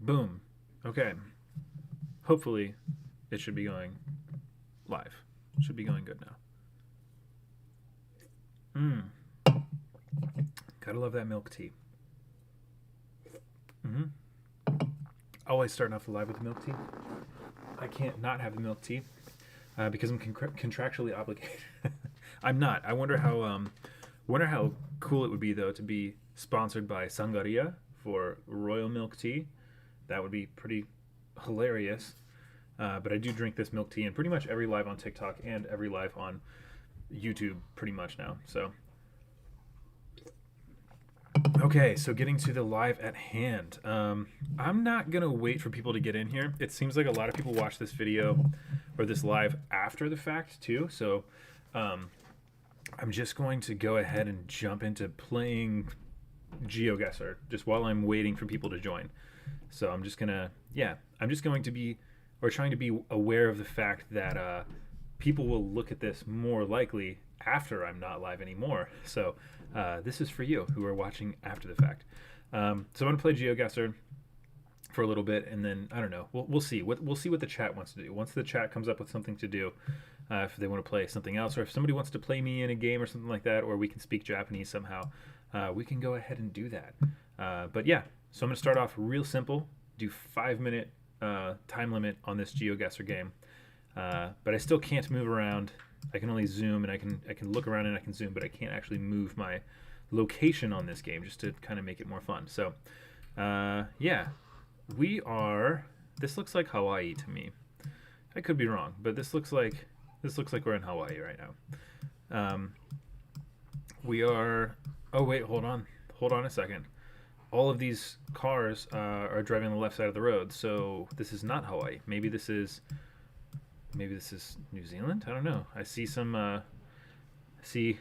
Boom. Okay. Hopefully, it should be going live. Should be going good now. Mmm. Gotta love that milk tea. Mm-hmm. Always starting off the live with the milk tea. I can't not have the milk tea because I'm contractually obligated. I'm not. I wonder how cool it would be though to be sponsored by Sangaria for royal milk tea. That would be pretty hilarious. But I do drink this milk tea in pretty much every live on TikTok and every live on YouTube pretty much now. So, okay, so getting to the live at hand. I'm not going to wait for people to get in here. It seems like a lot of people watch this video or this live after the fact too. So, um, I'm just going to go ahead and jump into playing Geoguessr just while I'm waiting for people to join. So I'm just gonna, yeah, I'm just going to be, or trying to be aware of the fact that people will look at this more likely after I'm not live anymore. So this is for you who are watching after the fact. So I'm gonna play Geoguessr for a little bit, and then I don't know. We'll see. We'll see what the chat wants to do. Once the chat comes up with something to do, if they want to play something else, or if somebody wants to play me in a game or something like that, or we can speak Japanese somehow, we can go ahead and do that. But yeah, so I'm gonna start off real simple. Do 5 minute time limit on this Geoguessr game, but I still can't move around. I can only zoom, and I can look around and I can zoom, but I can't actually move my location on this game just to kind of make it more fun. So yeah, we are. This looks like Hawaii to me. I could be wrong, but this looks like we're in Hawaii right now. We are. Oh wait, hold on a second. All of these cars are driving on the left side of the road, so this is not Hawaii. Maybe this is New Zealand. I don't know. I see some see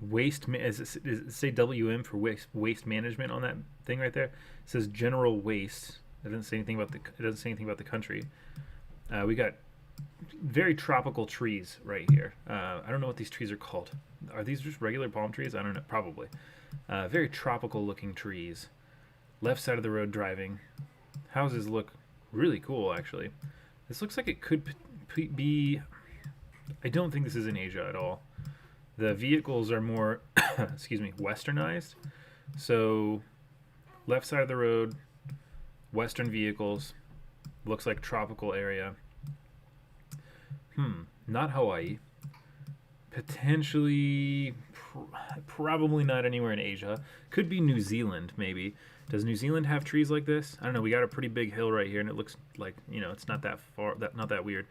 waste. Does it say WM for waste management on that thing right there? It says general waste. It doesn't say anything about the country. We got very tropical trees right here. I don't know what these trees are called. Are these just regular palm trees? I don't know. Probably. Very tropical looking trees. Left side of the road driving. Houses look really cool actually. This looks like it could be. I don't think this is in Asia at all. The vehicles are more, excuse me, westernized. So, left side of the road, western vehicles. Looks like tropical area. Not Hawaii. Potentially, probably not anywhere in Asia. Could be New Zealand, maybe. Does New Zealand have trees like this? I don't know. We got a pretty big hill right here, and it looks like, it's not that far, not that weird.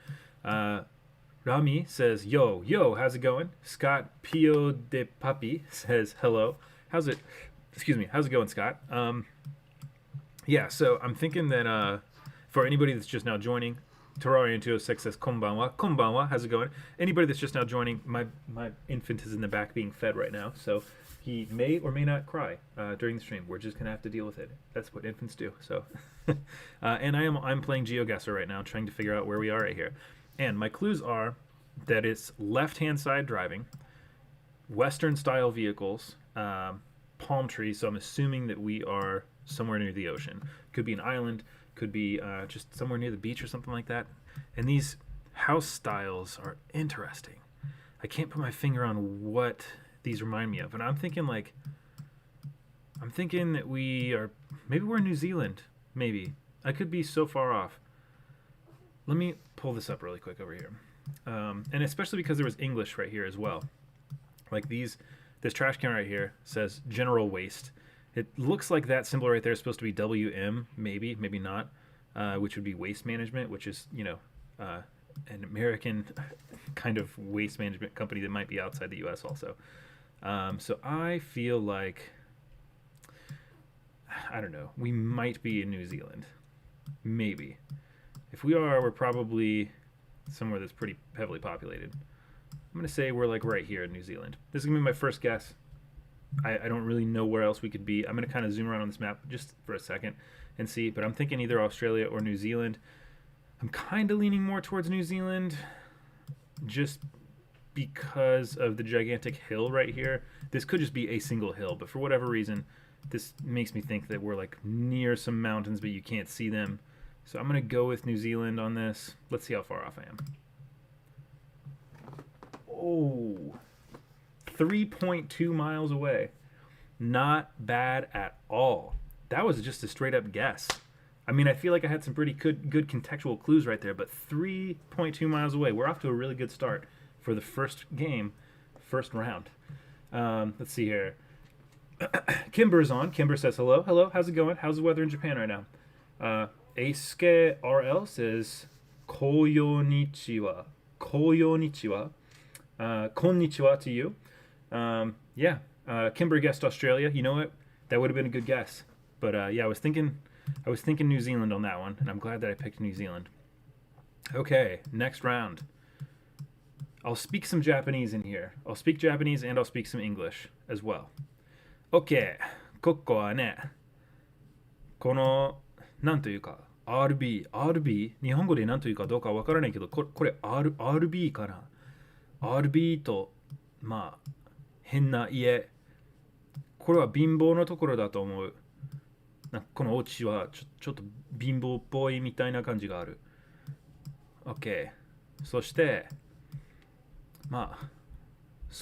Rami says, yo, how's it going? Scott Pio de Papi says, hello. How's it going, Scott? Yeah, so I'm thinking that for anybody that's just now joining, Terrarian206 says, konbanwa, how's it going? Anybody that's just now joining, my infant is in the back being fed right now, so he may or may not cry during the stream. We're just going to have to deal with it. That's what infants do, so. And I'm playing Geoguessr right now, trying to figure out where we are right here. And my clues are that it's left-hand side driving, Western-style vehicles, palm trees, so I'm assuming that we are somewhere near the ocean. Could be an island, could be just somewhere near the beach or something like that. And these house styles are interesting. I can't put my finger on what these remind me of. And I'm thinking that maybe we're in New Zealand, maybe. I could be so far off. Let me pull this up really quick over here. And especially because there was English right here as well. Like this trash can right here says general waste. It looks like that symbol right there is supposed to be WM, maybe not, which would be waste management, which is, an American kind of waste management company that might be outside the U.S. also. So I feel like, I don't know, we might be in New Zealand. Maybe. If we are, we're probably somewhere that's pretty heavily populated. I'm going to say we're like right here in New Zealand. This is going to be my first guess. I don't really know where else we could be. I'm going to kind of zoom around on this map just for a second and see, but I'm thinking either Australia or New Zealand. I'm kind of leaning more towards New Zealand just because of the gigantic hill right here. This could just be a single hill, but for whatever reason, This makes me think that we're like near some mountains, but you can't see them. So I'm going to go with New Zealand on this. Let's see how far off I am. Oh, 3.2 miles away. Not bad at all. That was just a straight up guess. I mean, I feel like I had some pretty good contextual clues right there, but 3.2 miles away. We're off to a really good start for the first game, first round. Let's see here. Kimber's on. Kimber says hello. Hello, how's it going? How's the weather in Japan right now? Eisuke RL says Koyonichiwa. Koyonichiwa. Konnichiwa to you. Yeah. Kimber guessed Australia. You know what? That would have been a good guess. But yeah, I was thinking New Zealand on that one, and I'm glad that I picked New Zealand. Okay, next round. I'll speak some Japanese in here. I'll speak Japanese and I'll speak some English as well. OK、ここはね、この、なんというか、RB、日本語でなんというかどうかわからないけど、これ、RB かな。RB と、まあ、変な家。これは貧乏のところだと思う。このお家はちょっと貧乏っぽいみたいな感じがある。OK。そして、まあ、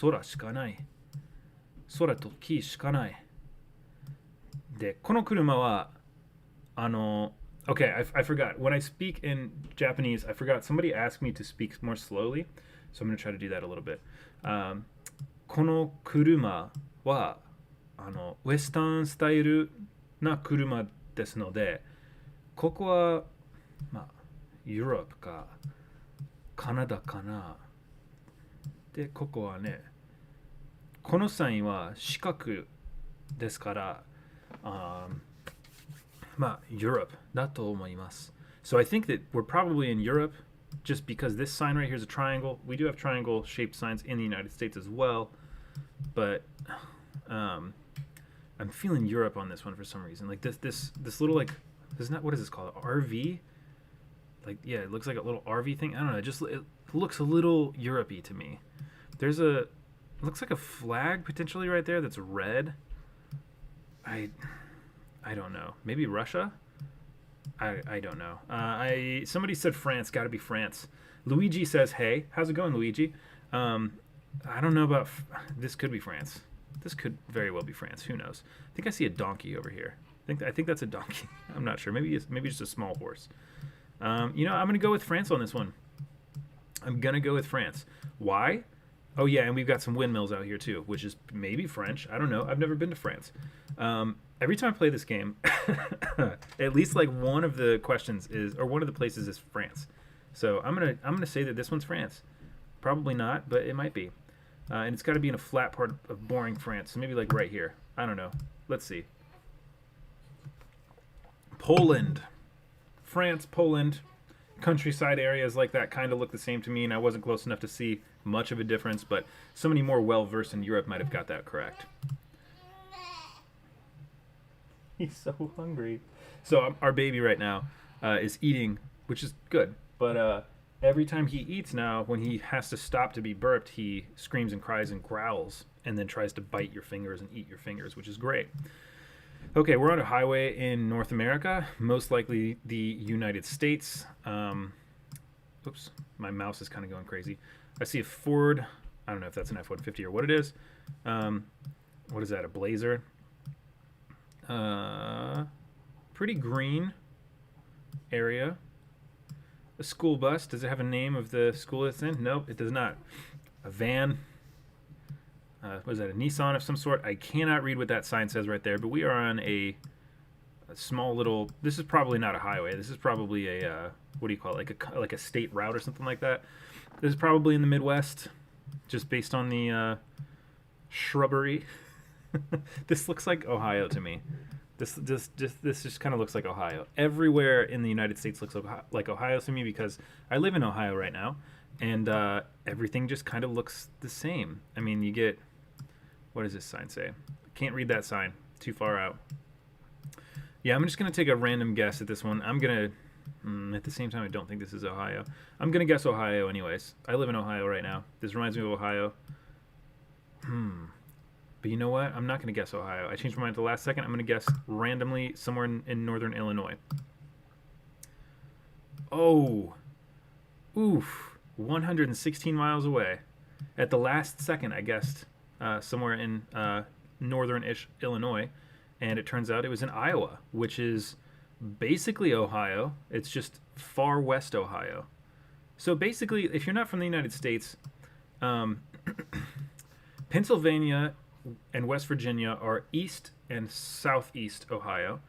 空しかない。空と木しかない。で、この車は、Okay, I forgot. When I speak in Japanese, I forgot. Somebody asked me to speak more slowly, so I'm going to try to do that a little bit. この車は、ウエスタンスタイルな車ですので、ここは、まあ、ヨーロッパか、カナダかな。で、ここはね、このサインは四角ですから、まあ、Europe だと思います。So I think that we're probably in Europe just because this sign right here is a triangle. We do have triangle shaped signs in the United States as well, but I'm feeling Europe on this one for some reason. Like this little like, isn't that, what is this called? RV? Like, yeah, it looks like a little RV thing. I don't know. It looks a little Europe-y to me. There's it looks like a flag potentially right there that's red. I don't know. Maybe Russia? I don't know. Somebody said France. Got to be France. Luigi says, hey. How's it going, Luigi? I don't know about... This could be France. This could very well be France. Who knows? I think I see a donkey over here. I think that's a donkey. I'm not sure. Maybe just a small horse. You know, I'm going to go with France on this one. I'm going to go with France. Why? Oh, yeah, and we've got some windmills out here, too, which is maybe French. I don't know. I've never been to France. Every time I play this game, at least like one of the questions is, or one of the places is France. So I'm gonna say that this one's France. Probably not, but it might be. And it's got to be in a flat part of boring France. So maybe like right here. I don't know. Let's see. Poland. France, Poland. Countryside areas like that kind of look the same to me, and I wasn't close enough to see much of a difference, but somebody more well-versed in Europe might have got that correct. He's so hungry. So our baby right now is eating, which is good, but every time he eats now, when he has to stop to be burped, he screams and cries and growls, and then tries to bite your fingers and eat your fingers, which is great. Okay, we're on a highway in North America, most likely the United States. Oops, my mouse is kind of going crazy. I see a Ford. I don't know if that's an F-150 or what it is. What is that, a Blazer? Pretty green area. A school bus. Does it have a name of the school it's in? Nope, it does not. A van. What is that, a Nissan of some sort? I cannot read what that sign says right there, but we are on a small little... This is probably not a highway. This is probably a, what do you call it, like a state route or something like that. This is probably in the Midwest, just based on the shrubbery. This looks like Ohio to me. This just kind of looks like Ohio. Everywhere in the United States looks like Ohio to me because I live in Ohio right now, and everything just kind of looks the same. I mean, you get... What does this sign say? Can't read that sign. Too far out. Yeah, I'm just going to take a random guess at this one. I'm going to... at the same time, I don't think this is Ohio. I'm going to guess Ohio anyways. I live in Ohio right now. This reminds me of Ohio. But you know what? I'm not going to guess Ohio. I changed my mind at the last second. I'm going to guess randomly somewhere in northern Illinois. Oh, oof, 116 miles away. At the last second, I guessed somewhere in northern-ish Illinois, and it turns out it was in Iowa, which is basically Ohio. It's just far west Ohio. So basically, if you're not from the United States, Pennsylvania and West Virginia are east and southeast Ohio.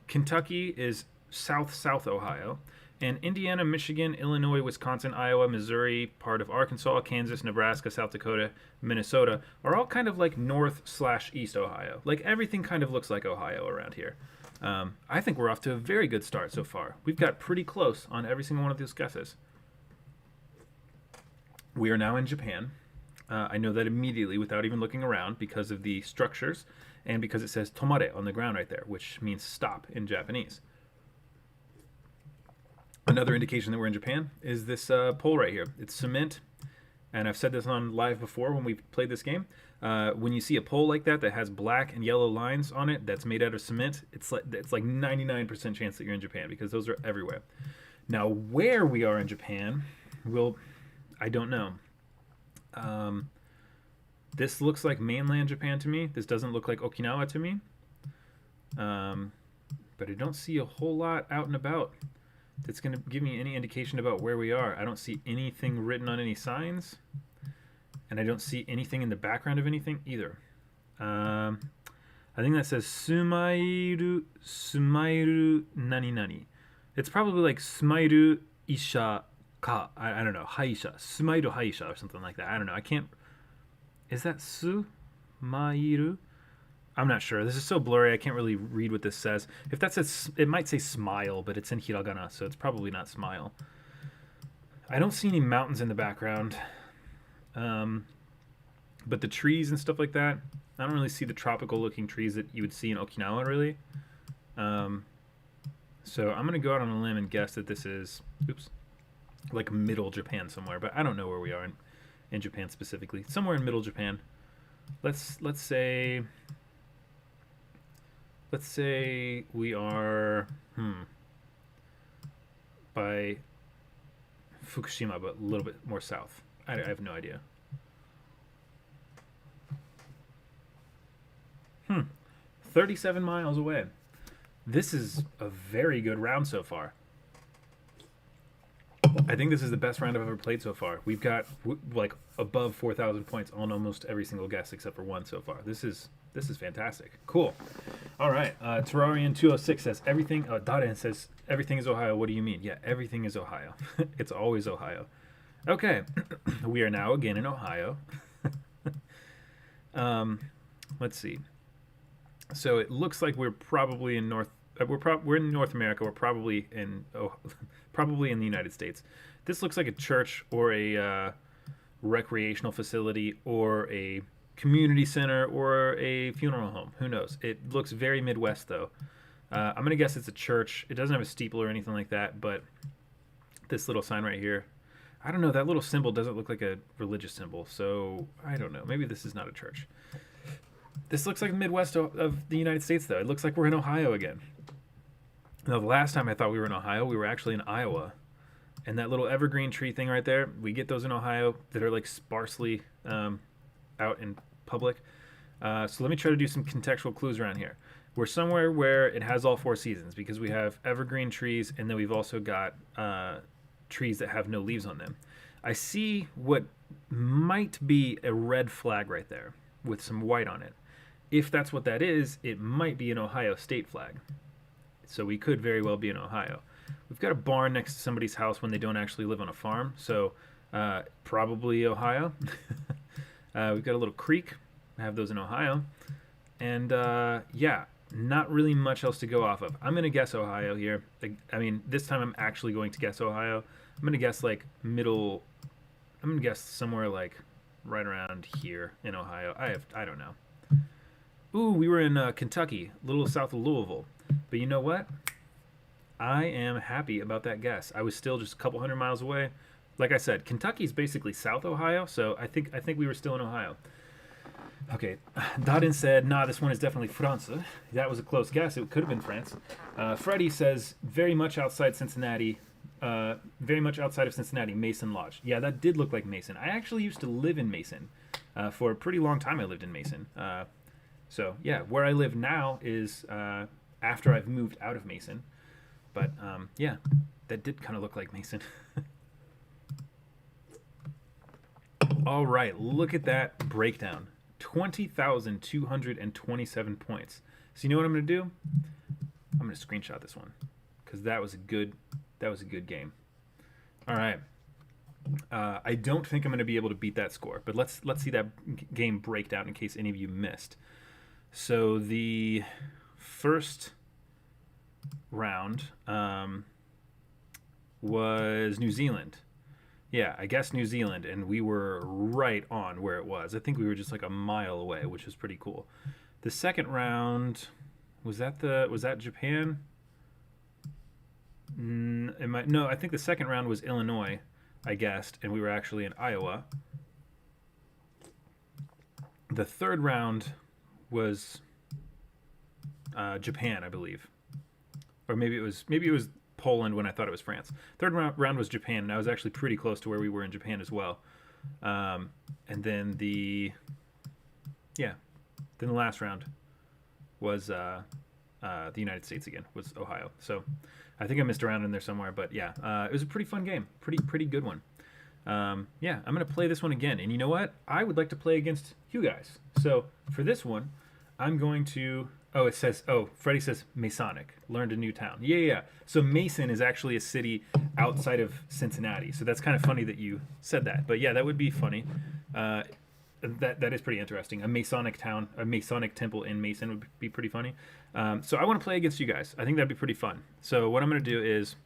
Kentucky is south Ohio. And Indiana, Michigan, Illinois, Wisconsin, Iowa, Missouri, part of Arkansas, Kansas, Nebraska, South Dakota, Minnesota are all kind of like north/east Ohio. Like everything kind of looks like Ohio around here. I think we're off to a very good start so far. We've got pretty close on every single one of these guesses. We are now in Japan. I know that immediately without even looking around because of the structures and because it says tomare on the ground right there, which means stop in Japanese. Another indication that we're in Japan is this pole right here. It's cement, and I've said this on live before when we played this game. When you see a pole like that that has black and yellow lines on it that's made out of cement, it's like 99% chance that you're in Japan because those are everywhere. Now, where we are in Japan, I don't know. This looks like mainland Japan to me. This doesn't look like Okinawa to me. But I don't see a whole lot out and about that's going to give me any indication about where we are. I don't see anything written on any signs, and I don't see anything in the background of anything either. I think that says Sumairu nani nani. It's probably like Sumairu Isha Ka. I don't know. Haisha. Sumairu Haisha or something like that. I don't know. I can't. Is that Sumairu? I'm not sure. This is so blurry, I can't really read what this says. If that says, it might say smile, but it's in hiragana, so it's probably not smile. I don't see any mountains in the background. But the trees and stuff like that, I don't really see the tropical looking trees that you would see in Okinawa, really. So I'm going to go out on a limb and guess that this is, like middle Japan somewhere, but I don't know where we are in Japan specifically. Somewhere in middle Japan. Let's say we are by Fukushima, but a little bit more south. I have no idea. 37 miles away. This is a very good round so far. I think this is the best round I've ever played so far. We've got like above 4,000 points on almost every single guess except for one so far. This is fantastic. Cool. All right. Terrarian206 says everything. Daren says everything is Ohio. What do you mean? Yeah, everything is Ohio. It's always Ohio. Okay. We are now again in Ohio. Let's see. So it looks like we're probably in we're in North America. We're probably in the United States. This looks like a church or a recreational facility or a community center or a funeral home. Who knows? It looks very Midwest though. I'm gonna guess it's a church. It doesn't have a steeple or anything like that, but this little sign right here, I don't know. That little symbol doesn't look like a religious symbol, so I don't know. Maybe this is not a church. This looks like the Midwest of the United States though. It looks like we're in Ohio again. Now, the last time I thought we were in Ohio, we were actually in Iowa. And that little evergreen tree thing right there, we get those in Ohio that are like sparsely out in public. So let me try to do some contextual clues around here. We're somewhere where it has all four seasons because we have evergreen trees and then we've also got trees that have no leaves on them. I see what might be a red flag right there with some white on it. If that's what that is, it might be an Ohio state flag. So we could very well be in Ohio. We've got a barn next to somebody's house when they don't actually live on a farm, so probably Ohio. We've got a little creek. I have those in Ohio. And yeah, not really much else to go off of. I'm going to guess Ohio here. I mean, this time I'm actually going to guess Ohio. I'm going to guess like middle. I'm going to guess somewhere like right around here in Ohio. I don't know. Ooh, we were in Kentucky, a little south of Louisville. But you know what? I am happy about that guess. I was still just a couple hundred miles away. Like I said, Kentucky's basically South Ohio, so I think we were still in Ohio. Okay, Dadin said, nah, this one is definitely France. That was a close guess. It could have been France. Freddie says, very much outside Cincinnati. Very much outside of Cincinnati, Mason Lodge. Yeah, that did look like Mason. I actually used to live in Mason. For a pretty long time I lived in Mason. So, yeah, where I live now is after I've moved out of Mason. But, yeah, that did kind of look like Mason. All right, look at that breakdown. 20,227 points. So you know what I'm going to do? I'm going to screenshot this one because that was a good game. All right. I don't think I'm going to be able to beat that score, but let's see that game breakdown in case any of you missed. So the first round was New Zealand. Yeah, I guess New Zealand, and we were right on where it was. I think we were just like a mile away, which was pretty cool. The second round was that Japan? No, I think the second round was Illinois, I guessed, and we were actually in Iowa. The third round was Japan, I believe, or maybe it was Poland when I thought it was France. Third round was Japan, and I was actually pretty close to where we were in Japan as well. And then the last round was the United States again, was Ohio. So I think I missed around in there somewhere, but yeah, it was a pretty fun game, pretty good one. Yeah, I'm gonna play this one again, and you know what? I would like to play against you guys. So for this one, I'm going to. Oh, it says. Oh, Freddie says Masonic. Learned a new town. Yeah. So Mason is actually a city outside of Cincinnati. So that's kind of funny that you said that. But yeah, that would be funny. That is pretty interesting. A Masonic town, a Masonic temple in Mason would be pretty funny. So I want to play against you guys. I think that'd be pretty fun. So what I'm going to do is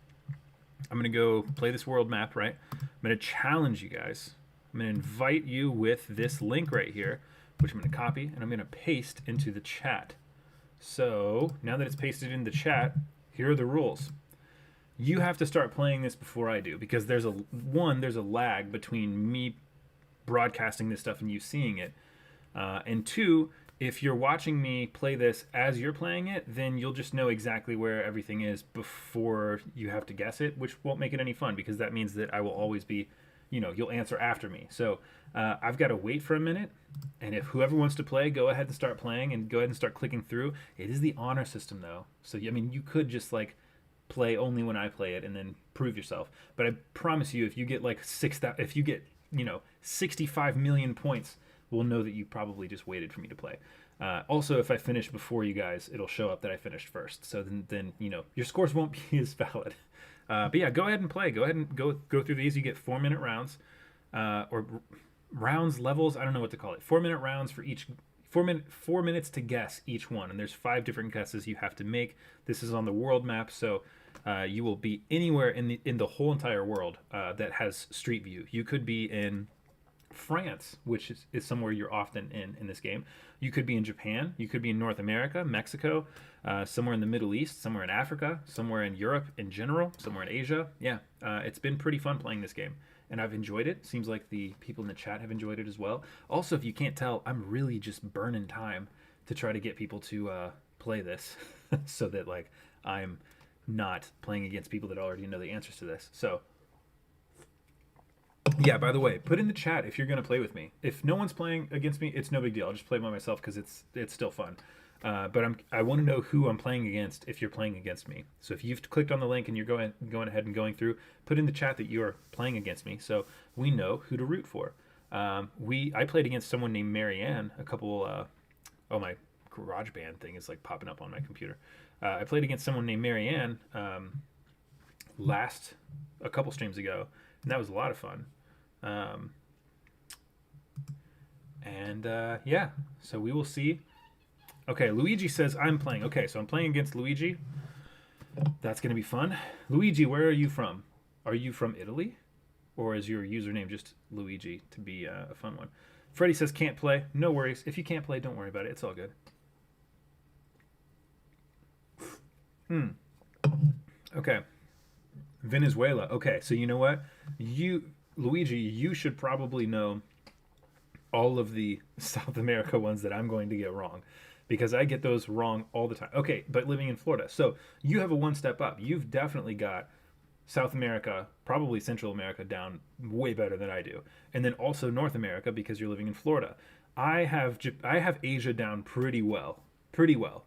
I'm going to go play this world map, right? I'm going to challenge you guys. I'm going to invite you with this link right here, which I'm going to copy, and I'm going to paste into the chat. So now that it's pasted in the chat, here are the rules. You have to start playing this before I do, because there's a lag between me broadcasting this stuff and you seeing it. And two, if you're watching me play this as you're playing it, then you'll just know exactly where everything is before you have to guess it, which won't make it any fun, because that means that I will always be, you'll answer after me. So I've got to wait for a minute, and if whoever wants to play, go ahead and start playing, and go ahead and start clicking through. It is the honor system, though. So, I mean, you could just, play only when I play it and then prove yourself. But I promise you, if you get, 65 million points, we'll know that you probably just waited for me to play. Also, if I finish before you guys, it'll show up that I finished first. So then your scores won't be as valid. But yeah, go ahead and play. Go ahead and go through these. You get 4-minute rounds, or rounds, levels. I don't know what to call it. 4-minute rounds for each. 4 minutes to guess each one, and there's 5 different guesses you have to make. This is on the world map, so you will be anywhere in the whole entire world that has Street View. You could be in France, which is somewhere you're often in this game. You could be in Japan. You could be in North America, Mexico, somewhere in the Middle East, somewhere in Africa, somewhere in Europe in general, somewhere in Asia. Yeah, it's been pretty fun playing this game, and I've enjoyed it. Seems like the people in the chat have enjoyed it as well. Also, if you can't tell, I'm really just burning time to try to get people to play this so that I'm not playing against people that already know the answers to this. So yeah, by the way, put in the chat if you're going to play with me. If no one's playing against me, it's no big deal. I'll just play by myself because it's still fun. But I want to know who I'm playing against if you're playing against me. So if you've clicked on the link and you're going ahead and going through, put in the chat that you're playing against me so we know who to root for. I played against someone named Marianne a couple. My GarageBand thing is popping up on my computer. I played against someone named Marianne a couple streams ago, and that was a lot of fun. Yeah, so we will see. Okay, Luigi says I'm playing. Okay, so I'm playing against Luigi. That's going to be fun. Luigi, where are you from? Are you from Italy? Or is your username just Luigi to be a fun one? Freddie says can't play. No worries. If you can't play, don't worry about it. It's all good. Okay. Venezuela. Okay, so you know what? Luigi, you should probably know all of the South America ones that I'm going to get wrong because I get those wrong all the time. Okay, but living in Florida. So you have a one step up. You've definitely got South America, probably Central America down way better than I do. And then also North America because you're living in Florida. I have Asia down pretty well. Pretty well.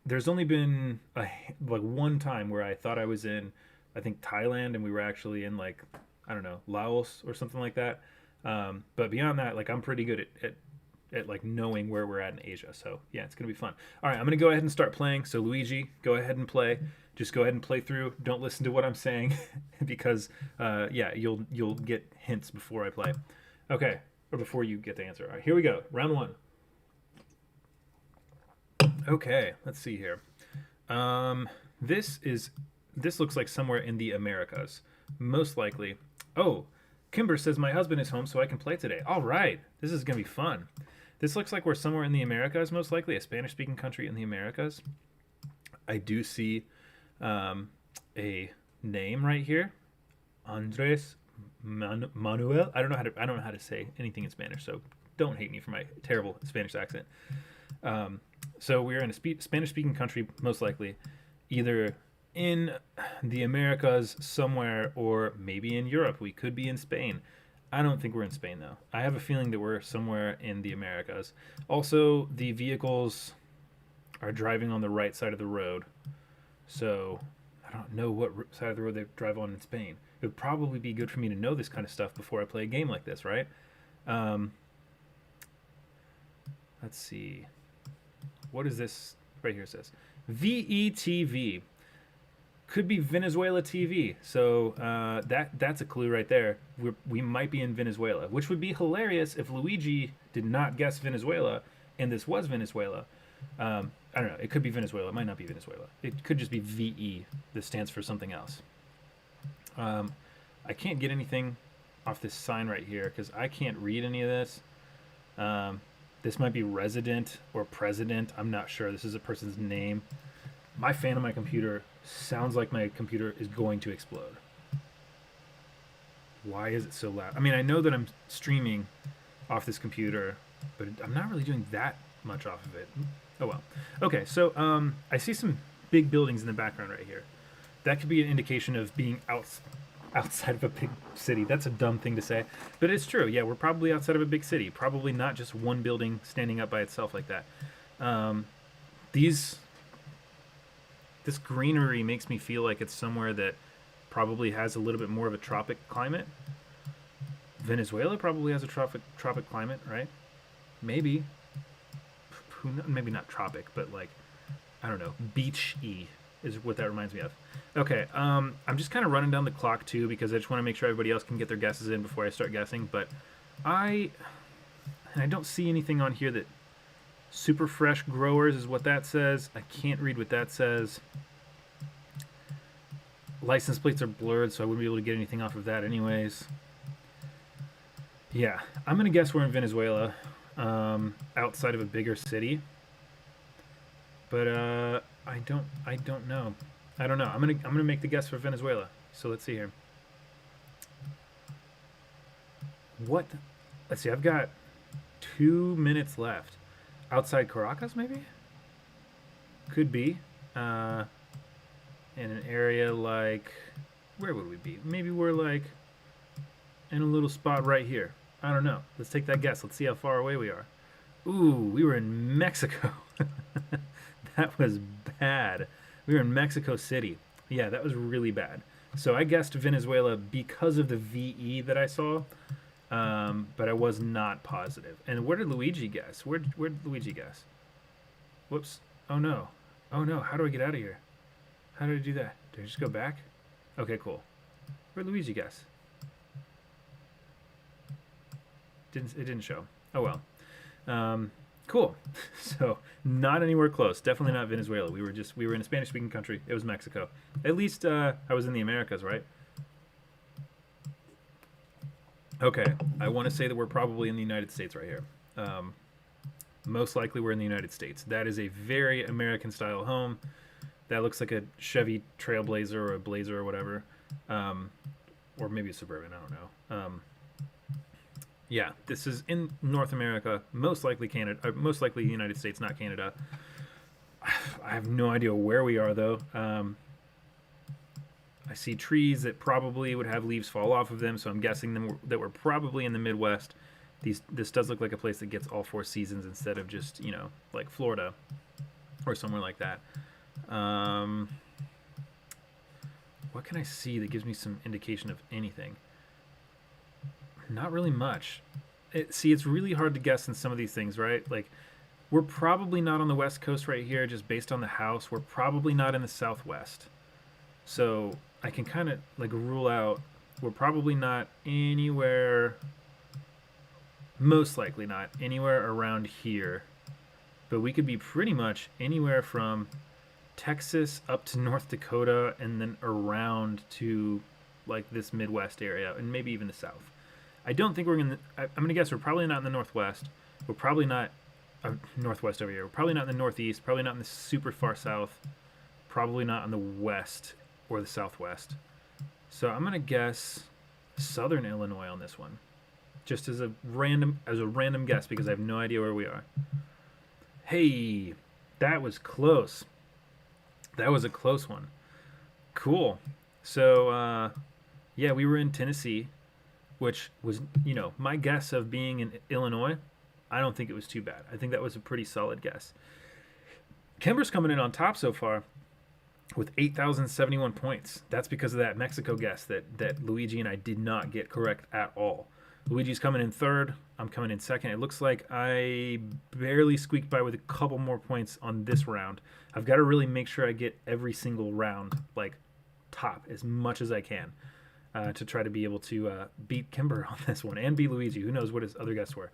There's only been like one time where I thought I was in, I think Thailand, and we were actually in like, I don't know, Laos or something like that. But beyond that, like I'm pretty good at like knowing where we're at in Asia. So yeah, it's gonna be fun. All right, I'm gonna go ahead and start playing. So Luigi, go ahead and play. Just go ahead and play through. Don't listen to what I'm saying because yeah, you'll get hints before I play. Okay, or before you get the answer. All right, here we go. Round one. Okay, let's see here. This looks like somewhere in the Americas, most likely. Oh, Kimber says my husband is home, so I can play today. All right, this is gonna be fun. This looks like we're somewhere in the Americas, most likely a Spanish-speaking country in the Americas. I do see a name right here, Andres Manuel. I don't know how to say anything in Spanish, so don't hate me for my terrible Spanish accent. So we're in a Spanish-speaking country, most likely, either in the Americas somewhere or maybe in Europe. We could be in Spain. I don't think we're in Spain, though. I have a feeling that we're somewhere in the Americas. Also, the vehicles are driving on the right side of the road. So I don't know what side of the road they drive on in Spain. It would probably be good for me to know this kind of stuff before I play a game like this, right? Let's see. What is this right here says? VETV. Could be Venezuela TV. So that's a clue right there. We might be in Venezuela, which would be hilarious if Luigi did not guess Venezuela and this was Venezuela. I don't know. It could be Venezuela. It might not be Venezuela. It could just be VE. That stands for something else. I can't get anything off this sign right here because I can't read any of this. This might be resident or president. I'm not sure. This is a person's name. My fan of my computer sounds like my computer is going to explode. Why is it so loud? I mean, I know that I'm streaming off this computer, but I'm not really doing that much off of it. Oh well. Okay, so I see some big buildings in the background right here. That could be an indication of being outside of a big city. That's a dumb thing to say, but it's true. Yeah, we're probably outside of a big city. Probably not just one building standing up by itself like that. This greenery makes me feel like it's somewhere that probably has a little bit more of a tropic climate. Venezuela probably has a tropic climate, right? Maybe. Maybe not tropic, but like, I don't know, beach-y is what that reminds me of. Okay, I'm just kind of running down the clock too because I just want to make sure everybody else can get their guesses in before I start guessing. But I don't see anything on here that super fresh growers is what that says. I can't read what that says. License plates are blurred, so I wouldn't be able to get anything off of that anyways. Yeah, I'm gonna guess we're in Venezuela, outside of a bigger city. But I don't know. I don't know. I'm gonna make the guess for Venezuela. So let's see here. What? Let's see. I've got 2 minutes left. Outside Caracas, maybe? Could be. In an area like, where would we be? Maybe we're like in a little spot right here. I don't know. Let's take that guess. Let's see how far away we are. Ooh, we were in Mexico. That was bad. We were in Mexico City. Yeah, that was really bad. So I guessed Venezuela because of the VE that I saw, but I was not positive. And where did Luigi guess? Where did Luigi guess? Whoops. Oh no. Oh no. How do I get out of here? How did I do that? Did I just go back? Okay, cool. Where'd Luigi guess? It didn't show. Oh well. Cool. So not anywhere close. Definitely not Venezuela. We were in a Spanish-speaking country. It was Mexico. At least I was in the Americas, right? Okay. I want to say that we're probably in the United States right here. Most likely we're in the United States. That is a very American-style home. That looks like a Chevy Trailblazer or a Blazer or whatever. Or maybe a Suburban. I don't know. Yeah, this is in North America, most likely Canada, most likely the United States, not Canada. I have no idea where we are though. I see trees that probably would have leaves fall off of them, so I'm guessing that we're probably in the Midwest. This does look like a place that gets all 4 seasons instead of just, you know, like Florida or somewhere like that. What can I see that gives me some indication of anything? Not really much. See, it's really hard to guess in some of these things, right? Like, we're probably not on the West Coast right here, just based on the house. We're probably not in the Southwest. So I can kind of like rule out we're probably not anywhere, most likely not anywhere around here, but we could be pretty much anywhere from Texas up to North Dakota and then around to like this Midwest area and maybe even the South. I don't think we're going to, I'm going to guess we're probably not in the Northwest. We're probably not Northwest over here. We're probably not in the Northeast, probably not in the super far South, probably not in the West or the Southwest. So I'm gonna guess Southern Illinois on this one, just as a random guess because I have no idea where we are. Hey, that was close. That was a close one. Cool. So yeah, we were in Tennessee, which was, you know, my guess of being in Illinois. I don't think it was too bad. I think that was a pretty solid guess. Kimber's coming in on top so far with 8,071 points. That's because of that Mexico guess that Luigi and I did not get correct at all. Luigi's coming in third. I'm coming in second. It looks like I barely squeaked by with a couple more points on this round. I've got to really make sure I get every single round, like, top as much as I can to try to be able to beat Kimber on this one and beat Luigi. Who knows what his other guests were.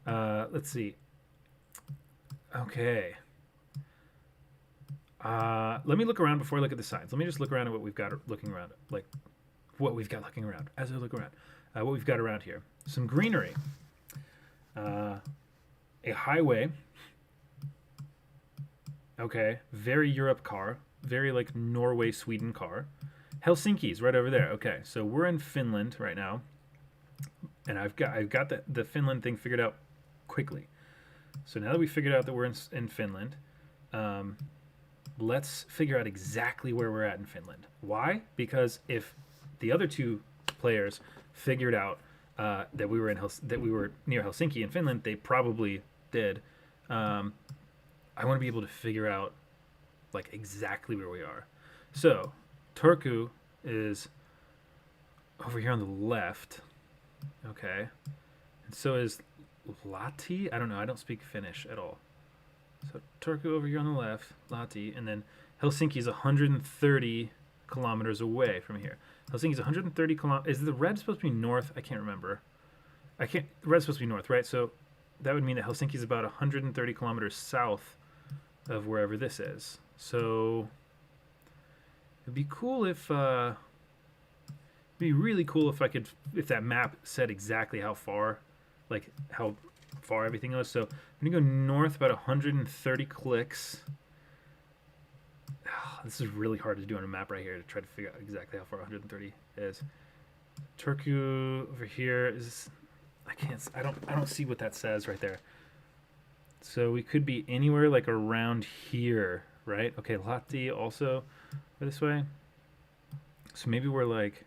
Let's see. Okay. Let me look around before I look at the signs. Let me just look around at what we've got looking around. Like, what we've got looking around. As I look around. What we've got around here. Some greenery. A highway. Okay. Very Europe car. Very, like, Norway, Sweden car. Helsinki's right over there. Okay. So we're in Finland right now. And I've got the Finland thing figured out quickly. So now that we figured out that we're in Finland, let's figure out exactly where we're at in Finland. Why? Because if the other two players figured out that we were near Helsinki in Finland, they probably did. I want to be able to figure out like exactly where we are. So Turku is over here on the left. Okay. And so is Lahti. I don't know. I don't speak Finnish at all. So Turku over here on the left, Lahti, and then Helsinki is 130 kilometers away from here. Helsinki is 130 kilometers. Is the red supposed to be north? I can't remember. The red's supposed to be north, right? So that would mean that Helsinki is about 130 kilometers south of wherever this is. So it'd be cool if it'd be really cool if that map said exactly how far, like how far everything goes. So I'm gonna go north about 130 clicks. This is really hard to do on a map right here to try to figure out exactly how far 130 is. Turku over here is, I don't see what that says right there. So we could be anywhere like around here, right? Okay, Lahti also this way. So maybe we're like,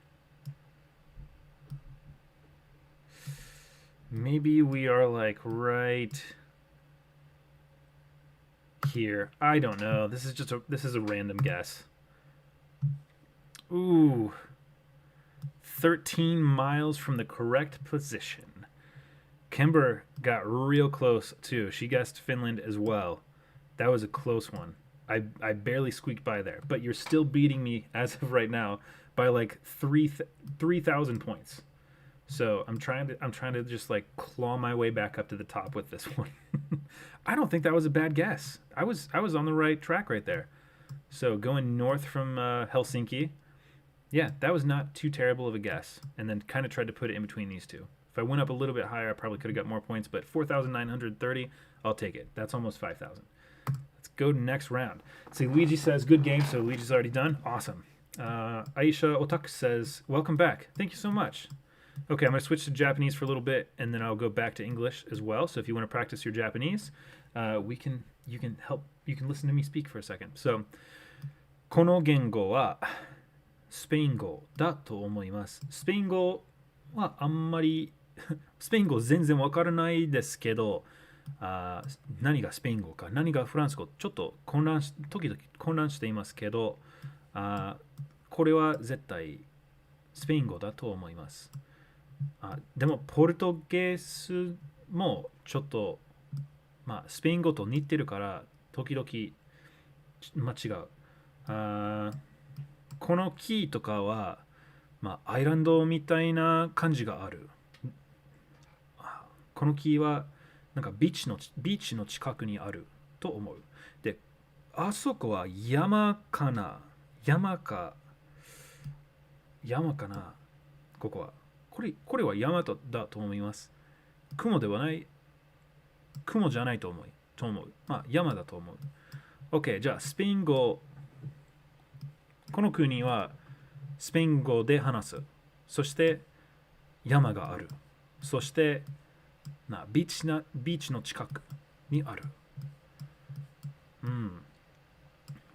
maybe we are like right here. I don't know. This is a random guess. Ooh. 13 miles from the correct position. Kimber got real close too. She guessed Finland as well. That was a close one. I barely squeaked by there, but you're still beating me as of right now by like 3,000 points. So I'm trying to just like claw my way back up to the top with this one. I don't think that was a bad guess. I was on the right track right there. So going north from Helsinki, yeah, that was not too terrible of a guess. And then kind of tried to put it in between these two. If I went up a little bit higher, I probably could have got more points, but 4,930, I'll take it. That's almost 5,000. Let's go to next round. See, Luigi says, good game, so Luigi's already done. Awesome. Aisha Otak says, welcome back. Thank you so much. Okay, I'm going to switch to Japanese for a little bit, and then I'll go back to English as well. So if you want to practice your Japanese, you can listen to me speak for a second. So この言語はスペイン語だと思います。スペイン語はあんまりスペイン語全然わからないですけど、何がスペイン語か何がフランス語ちょっと時々混乱していますけど、これは絶対スペイン語だと思います。でもポルトゲースもちょっと、スペイン語と似てるから時々間違う。この木とかは、アイランドみたいな感じがある。この木はなんかビーチの近くにあると思う。で、あそこは山かなここは。これは山だと思います。雲じゃないと思う。山だと思う。OK、じゃあスペイン語。この国はスペイン語で話す。そして山がある。そしてビーチの近くにある。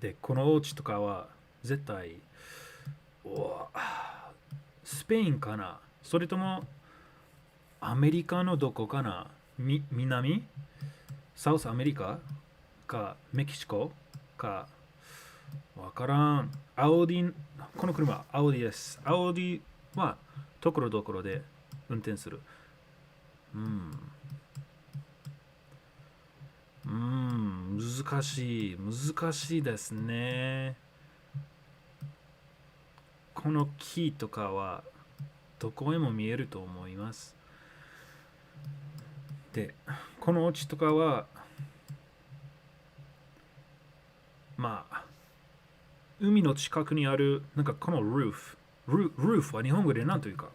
で、このお家とかは絶対スペインかな、それともアメリカのどこかな、南サウスアメリカかメキシコかわからん。この車はアウディです。アウディはところどころで運転する。難しいですね。この木とかはどこへも見えると思います。で、このお家とかは海の近くにあるなんかこのroof は日本語で何というか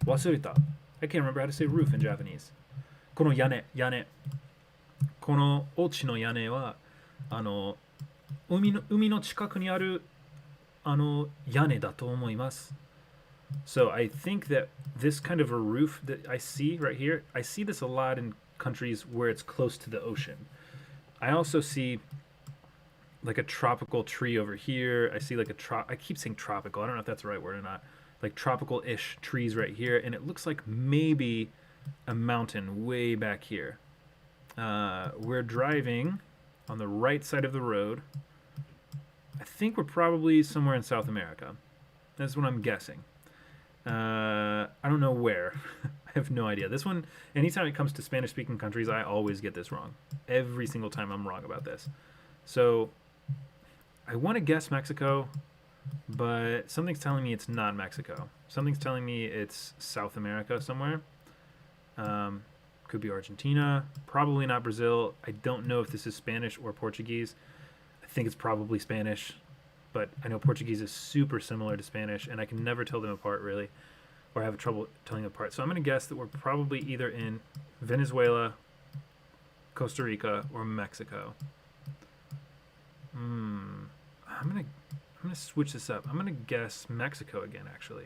忘れた。I can't remember how to say roof in Japanese。この屋根。このお家の屋根は海の近くにある屋根だと思います。So I think that this kind of a roof that I see right here, I see this a lot in countries where it's close to the ocean. I also see like a tropical tree over here. I see like I keep saying tropical. I don't know if that's the right word or not. Like tropical-ish trees right here, and it looks like maybe a mountain way back here. We're driving on the right side of the road. I think we're probably somewhere in South America. That's what I'm guessing. I don't know where. I have no idea. This one, anytime it comes to Spanish-speaking countries, I always get this wrong. Every single time I'm wrong about this. So I want to guess Mexico, but something's telling me it's not Mexico. Something's telling me it's South America somewhere. Could be Argentina. Probably not Brazil. I don't know if this is Spanish or Portuguese. I think it's probably Spanish, but I know Portuguese is super similar to Spanish, and I can never tell them apart really, or have trouble telling them apart. So I'm going to guess that we're probably either in Venezuela, Costa Rica, or Mexico. I'm gonna switch this up. I'm gonna guess Mexico again. Actually,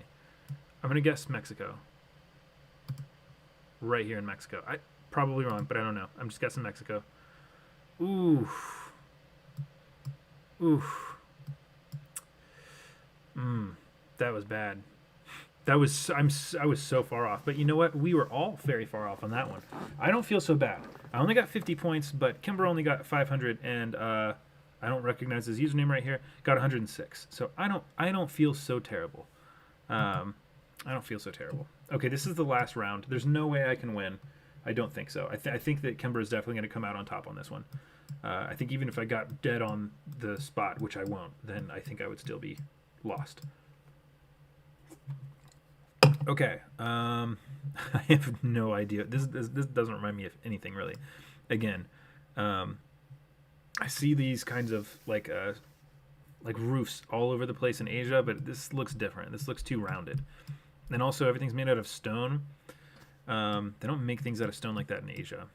I'm gonna guess Mexico. Right here in Mexico. I probably wrong, but I don't know. I'm just guessing Mexico. Oof. That was bad. I was so far off. But you know what? We were all very far off on that one. I don't feel so bad. I only got 50 points, but Kimber only got 500, and I don't recognize his username right here. Got 106. So I don't feel so terrible. I don't feel so terrible. Okay, this is the last round. There's no way I can win. I don't think so. I think that Kimber is definitely going to come out on top on this one. I think even if I got dead on the spot, which I won't, then I think I would still be lost. Okay. I have no idea. This doesn't remind me of anything really. Again, I see these kinds of like roofs all over the place in Asia, but this looks different. This looks too rounded. And also everything's made out of stone. They don't make things out of stone like that in Asia.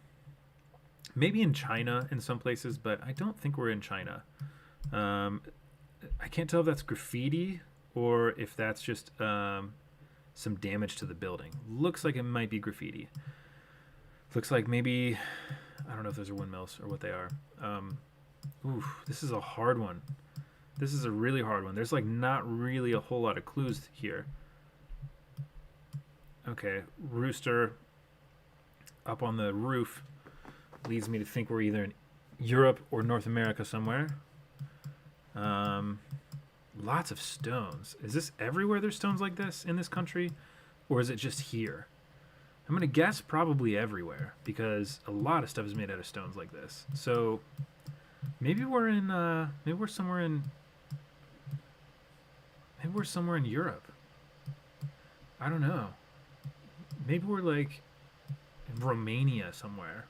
Maybe in China in some places, but I don't think we're in China. I can't tell if that's graffiti or if that's just some damage to the building. Looks like it might be graffiti. Looks like maybe, I don't know if those are windmills or what they are. Oof, this is a hard one. This is a really hard one. There's like not really a whole lot of clues here. Okay, rooster up on the roof leads me to think we're either in Europe or North America somewhere. Lots of stones. Is this everywhere there's stones like this in this country? Or is it just here? I'm going to guess probably everywhere because a lot of stuff is made out of stones like this. So maybe we're in, maybe we're somewhere in Europe. I don't know. Maybe we're like in Romania somewhere.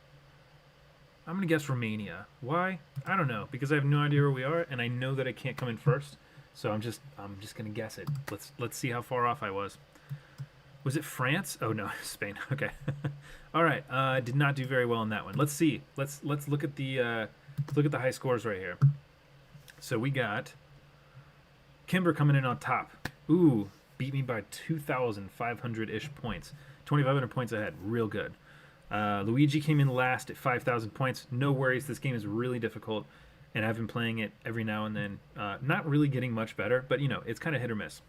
I'm going to guess Romania. Why? I don't know, because I have no idea where we are and I know that I can't come in first. So I'm just going to guess it. Let's see how far off I was. Was it France? Oh no, Spain. Okay. All right. Did not do very well in that one. Let's see. Let's look at the high scores right here. So we got Kimber coming in on top. Ooh, beat me by 2,500-ish points. 2,500 points ahead. Real good. Luigi came in last at 5,000 points. No worries. This game is really difficult, and I've been playing it every now and then. Not really getting much better, but you know, it's kind of hit or miss.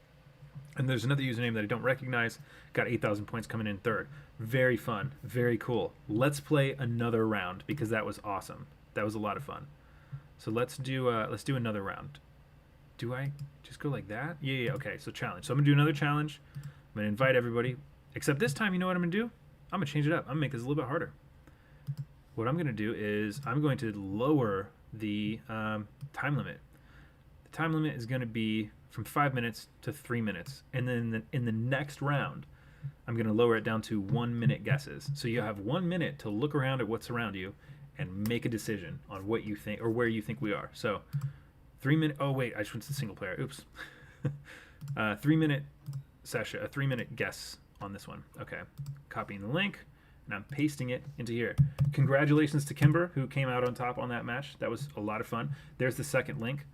And there's another username that I don't recognize. Got 8,000 points coming in third. Very fun. Very cool. Let's play another round because that was awesome. That was a lot of fun. So let's do another round. Do I just go like that? Yeah. Okay. So challenge. So I'm gonna do another challenge. I'm gonna invite everybody. Except this time, you know what I'm gonna do? I'm gonna change it up. I'm gonna make this a little bit harder. What I'm gonna do is I'm going to lower the time limit. The time limit is gonna be from 5 minutes to 3 minutes, and then in the next round, I'm gonna lower it down to 1 minute guesses. So you have 1 minute to look around at what's around you and make a decision on what you think or where you think we are. So 3 minute. Oh wait, I just went to single player. Oops. 3 minute session. A 3 minute guess on this one. Okay. Copying the link and I'm pasting it into here. Congratulations to Kimber who came out on top on that match. That was a lot of fun. There's the second link.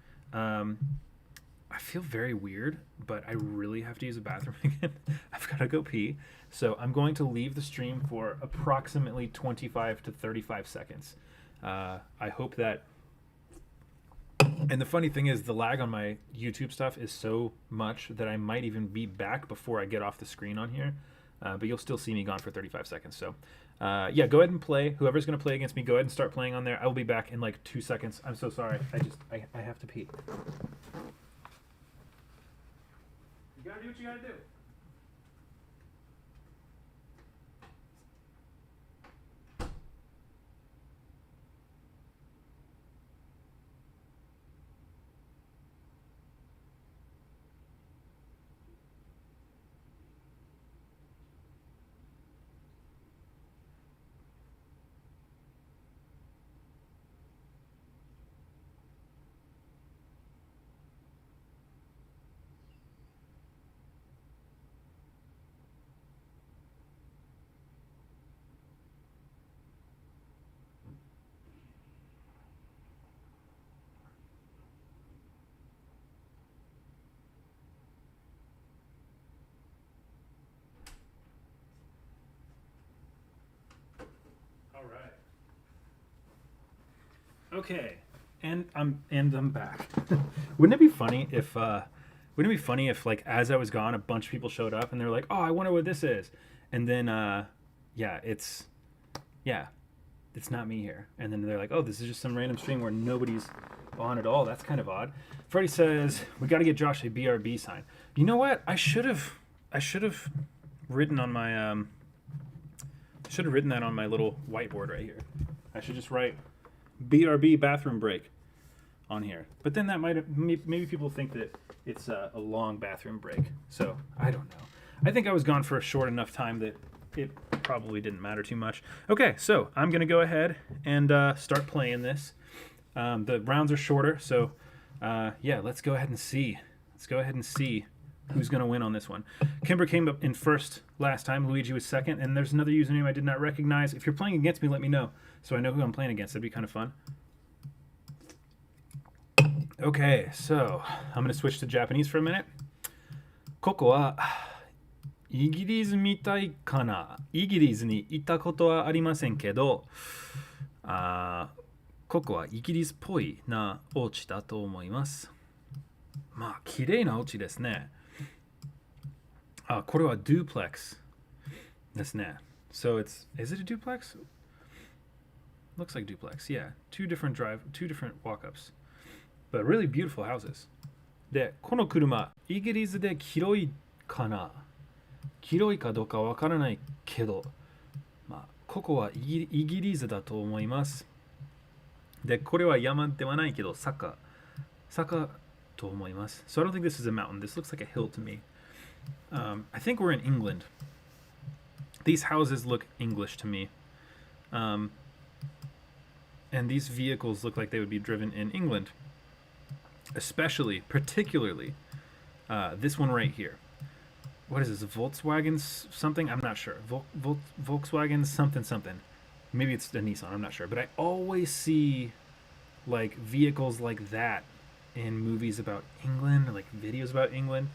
I feel very weird, but I really have to use the bathroom again. I've got to go pee. So I'm going to leave the stream for approximately 25 to 35 seconds. I hope that... And the funny thing is the lag on my YouTube stuff is so much that I might even be back before I get off the screen on here. But you'll still see me gone for 35 seconds. So yeah, go ahead and play. Whoever's going to play against me, go ahead and start playing on there. I will be back in like 2 seconds. I'm so sorry. I have to pee. You gotta do what you gotta do. Okay, and I'm back. Wouldn't it be funny if like as I was gone, a bunch of people showed up and they're like, "Oh, I wonder what this is," and then it's not me here, and then they're like, "Oh, this is just some random stream where nobody's on at all." That's kind of odd. Freddie says we got to get Josh a BRB sign. You know what? I should have written on my should have written that on my little whiteboard right here. I should just write BRB bathroom break on here. But then that maybe people think that it's a long bathroom break. So I don't know. I think I was gone for a short enough time that it probably didn't matter too much. Okay, so I'm going to go ahead and start playing this. The rounds are shorter, so yeah, let's go ahead and see. Let's go ahead and see who's going to win on this one. Kimber came up in first last time. Luigi was second, and there's another username I did not recognize. If you're playing against me, let me know so I know who I'm playing against. That'd be kind of fun. Okay, so I'm going to switch to Japanese for a minute. Koko wa イギリスみたいかな。イギリスに行ったことはありませんけど、ここはイギリスっぽいなお家だと思います。まあ、綺麗なお家ですね。これは duplex ですね。So is it a duplex? Looks like duplex, yeah. Two different walk-ups. But really beautiful houses. で、この車、イギリスで広いかな。広いかどうかわからないけど、まあ、ここはイギリスだと思います。で、これは山ではないけど、坂と思います。So I don't think this is a mountain. This looks like a hill to me. I think we're in England. These houses look English to me. And these vehicles look like they would be driven in England. Particularly, this one right here. What is this? Volkswagen something? I'm not sure. Volkswagen something. Maybe it's a Nissan. I'm not sure. But I always see like vehicles like that in movies about England, or like videos about England.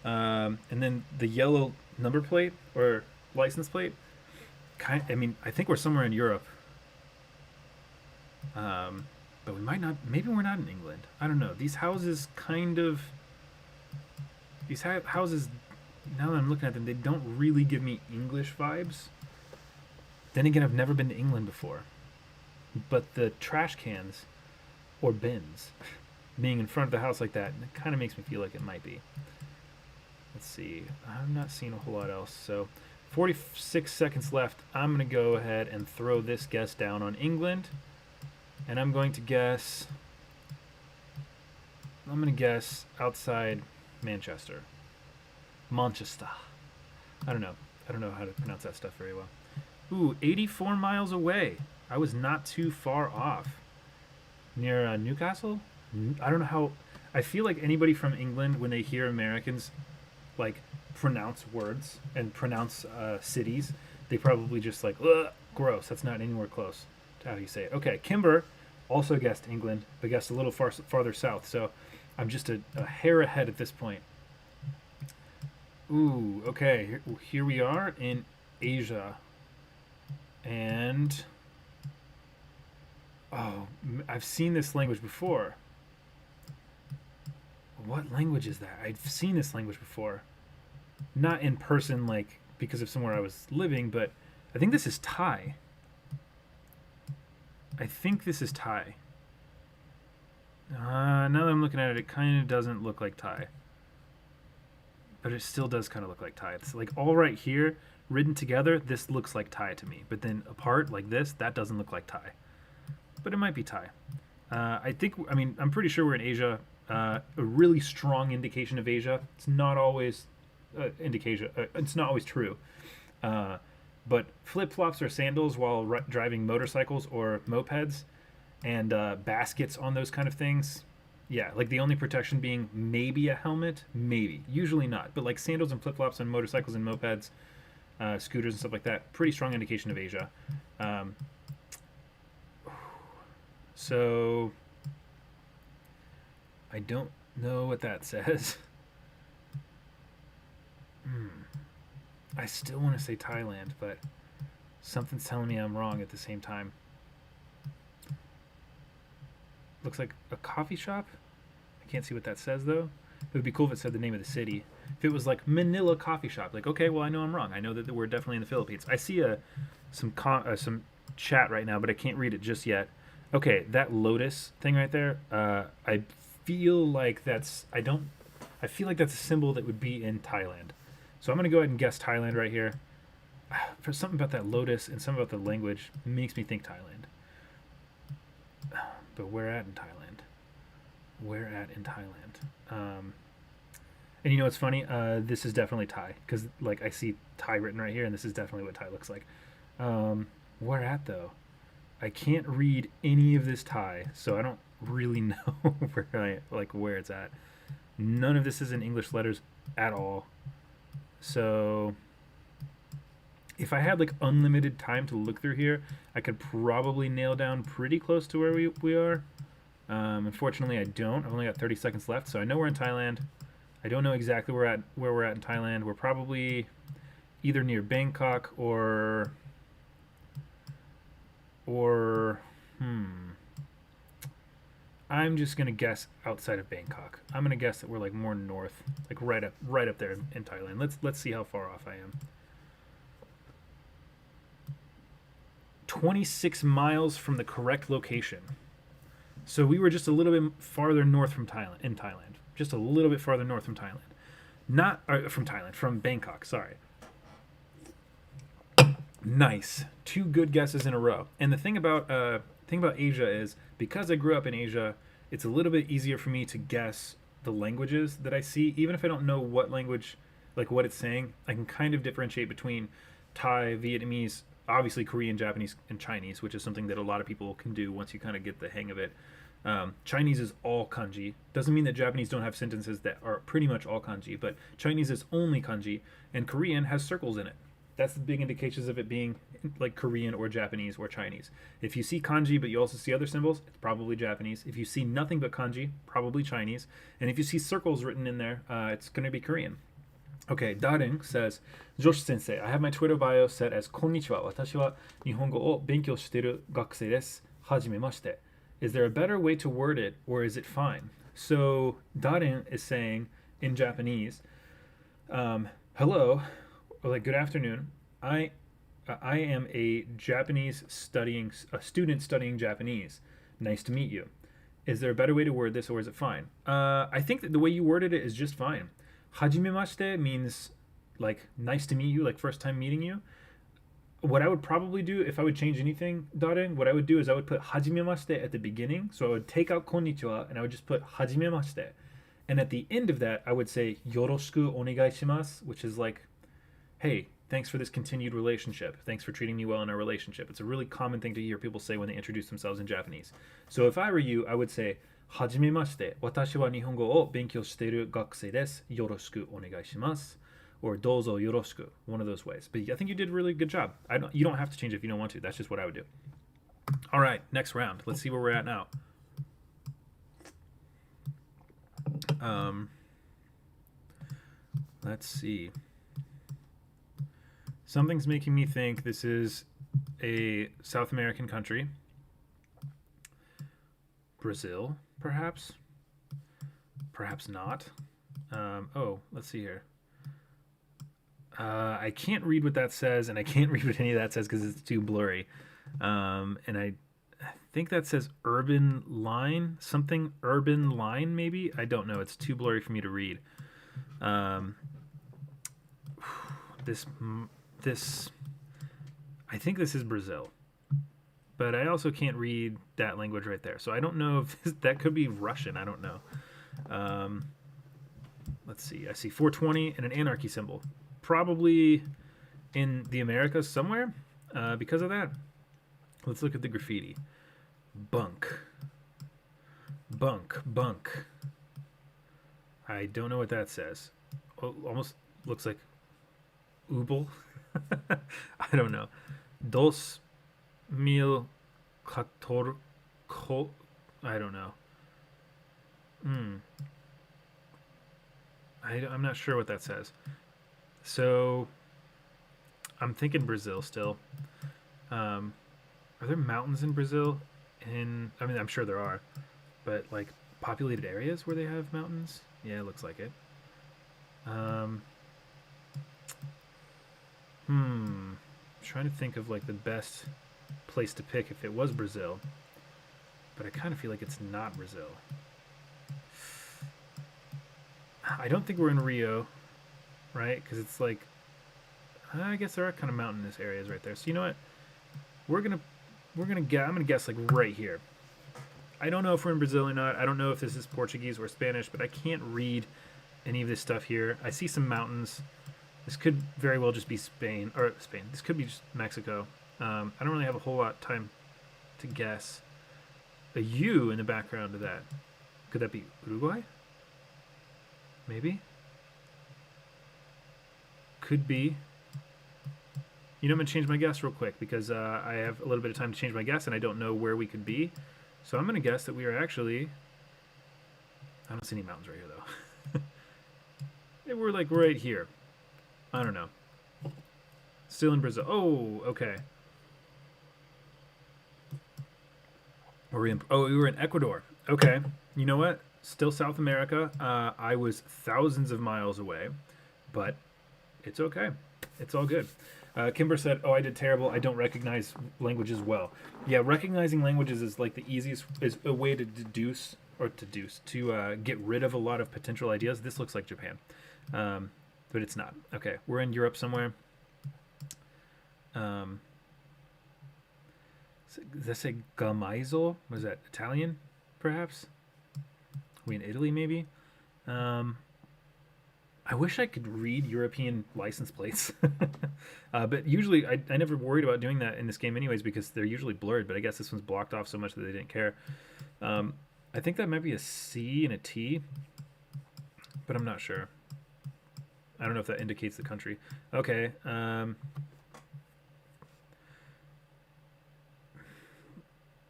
And then the yellow number plate or license plate. I think we're somewhere in Europe. But we might not. Maybe we're not in England. I don't know. These houses houses. Now that I'm looking at them, they don't really give me English vibes. Then again, I've never been to England before. But the trash cans or bins being in front of the house like that, it kind of makes me feel like it might be. Let's see. I'm not seeing a whole lot else. So 46 seconds left. I'm going to go ahead and throw this guess down on England. And I'm going to guess outside Manchester. Manchester. I don't know how to pronounce that stuff very well. Ooh, 84 miles away. I was not too far off. Near Newcastle? I don't know how. I feel like anybody from England, when they hear Americans like pronounce words and pronounce cities, they probably just like, ugh, gross. That's not anywhere close to how you say it. Okay, Kimber also guessed England, but guessed a little farther south. So I'm just a hair ahead at this point. Ooh, okay. Here we are in Asia. And I've seen this language before. What language is that? I've seen this language before. Not in person, like because of somewhere I was living, but I think this is Thai. Now that I'm looking at it, it kind of doesn't look like Thai. But it still does kind of look like Thai. It's like all right here, written together, this looks like Thai to me. But then apart like this, that doesn't look like Thai. But it might be Thai. I'm pretty sure we're in Asia. A really strong indication of Asia. It's not always it's not always true. But flip-flops or sandals while driving motorcycles or mopeds, and baskets on those kind of things. Yeah, like the only protection being maybe a helmet, maybe. Usually not. But like sandals and flip-flops on motorcycles and mopeds, scooters and stuff like that, pretty strong indication of Asia. So I don't know what that says. I still want to say Thailand, but something's telling me I'm wrong at the same time. Looks like a coffee shop. I can't see what that says though. It would be cool if it said the name of the city. If it was like Manila Coffee Shop, like okay, well I know I'm wrong. I know that we're definitely in the Philippines. I see some chat right now, but I can't read it just yet. Okay, that lotus thing right there. I feel like that's a symbol that would be in Thailand. So I'm gonna go ahead and guess Thailand right here. For something about that lotus and something about the language makes me think Thailand. But where at in Thailand? And you know what's funny? This is definitely Thai because like I see Thai written right here, and this is definitely what Thai looks like. Where at though? I can't read any of this Thai, so I don't really know where it's at. None of this is in English letters at all. So if I had like unlimited time to look through here, I could probably nail down pretty close to where we are. Unfortunately, I don't. I've only got 30 seconds left, so I know we're in Thailand. I don't know exactly where we're at in Thailand. We're probably either near Bangkok or I'm just gonna guess outside of Bangkok. I'm gonna guess that we're like more north, like right up there in Thailand. Let's see how far off I am. 26 miles from the correct location. So we were just a little bit farther north from Thailand. Just a little bit farther north from Thailand. Not from Thailand, from Bangkok, sorry. Nice. 2 good guesses in a row. And the thing about Asia is, because I grew up in Asia, it's a little bit easier for me to guess the languages that I see. Even if I don't know what language, like what it's saying, I can kind of differentiate between Thai, Vietnamese, obviously Korean, Japanese, and Chinese, which is something that a lot of people can do once you kind of get the hang of it. Chinese is all kanji. Doesn't mean that Japanese don't have sentences that are pretty much all kanji, but Chinese is only kanji, and Korean has circles in it. That's the big indications of it being like Korean or Japanese or Chinese. If you see kanji but you also see other symbols, it's probably Japanese. If you see nothing but kanji, probably Chinese. And if you see circles written in there, it's going to be Korean. Okay, Daring says, Josh Sensei, I have my Twitter bio set as Konnichiwa. Watashi wa Nihongo o benkyou shiteru gakusei desu. Hajimemashite. Is there a better way to word it, or is it fine? So Daring is saying in Japanese, hello, or like good afternoon. I am a student studying Japanese. Nice to meet you. Is there a better way to word this, or is it fine? I think that the way you worded it is just fine. Hajimemashite means like nice to meet you, like first time meeting you. What I would probably do if I would change anything, Daring, what I would do is I would put hajimemashite at the beginning. So I would take out konnichiwa and I would just put hajimemashite. And at the end of that, I would say yoroshiku onegai shimasu, which is like, hey, thanks for this continued relationship. Thanks for treating me well in our relationship. It's a really common thing to hear people say when they introduce themselves in Japanese. So if I were you, I would say, Hajimemashite, watashi wa nihongo o benkyou shiteru gakusei desu. Yoroshiku onegai shimasu. Or dozo yoroshiku. One of those ways. But I think you did a really good job. You don't have to change it if you don't want to. That's just what I would do. All right, next round. Let's see where we're at now. Let's see. Something's making me think this is a South American country. Brazil, perhaps? Perhaps not. Let's see here. I can't read what that says, and I can't read what any of that says because it's too blurry. And I think that says urban line, something urban line, maybe? I don't know. It's too blurry for me to read. I think this is Brazil. But I also can't read that language right there. So I don't know if that could be Russian. I don't know. Let's see. I see 420 and an anarchy symbol. Probably in the Americas somewhere because of that. Let's look at the graffiti. Bunk. Bunk. Bunk. I don't know what that says. Almost looks like Ubel. I don't know. 2014. I don't know. I'm not sure what that says. So I'm thinking Brazil still. Are there mountains in Brazil? I'm sure there are, but like populated areas where they have mountains? Yeah, it looks like it. Trying to think of like the best place to pick if it was Brazil, but I kind of feel like it's not Brazil. I don't think we're in Rio, right? Because it's like, I guess there are kind of mountainous areas right there. So you know what? I'm gonna guess like right here. I don't know if we're in Brazil or not. I don't know if this is Portuguese or Spanish, but I can't read any of this stuff here. I see some mountains. This could very well just be Spain. This could be just Mexico. I don't really have a whole lot of time to guess. A U in the background of that. Could that be Uruguay? Maybe? Could be. You know, I'm going to change my guess real quick because I have a little bit of time to change my guess and I don't know where we could be. So I'm going to guess that we are actually... I don't see any mountains right here, though. We're like right here. I don't know. Still in Brazil. Oh, okay. We were in Ecuador. Okay. You know what? Still South America. I was thousands of miles away, but it's okay. It's all good. Kimber said, "Oh, I did terrible. I don't recognize languages well." Yeah, recognizing languages is like the easiest is a way to get rid of a lot of potential ideas. This looks like Japan, but it's not. Okay, we're in Europe somewhere. Does that say Gamaisel? Was that Italian, perhaps? We in Italy, maybe? I wish I could read European license plates. But usually, I never worried about doing that in this game anyways because they're usually blurred, but I guess this one's blocked off so much that they didn't care. I think that might be a C and a T, but I'm not sure. I don't know if that indicates the country. Okay.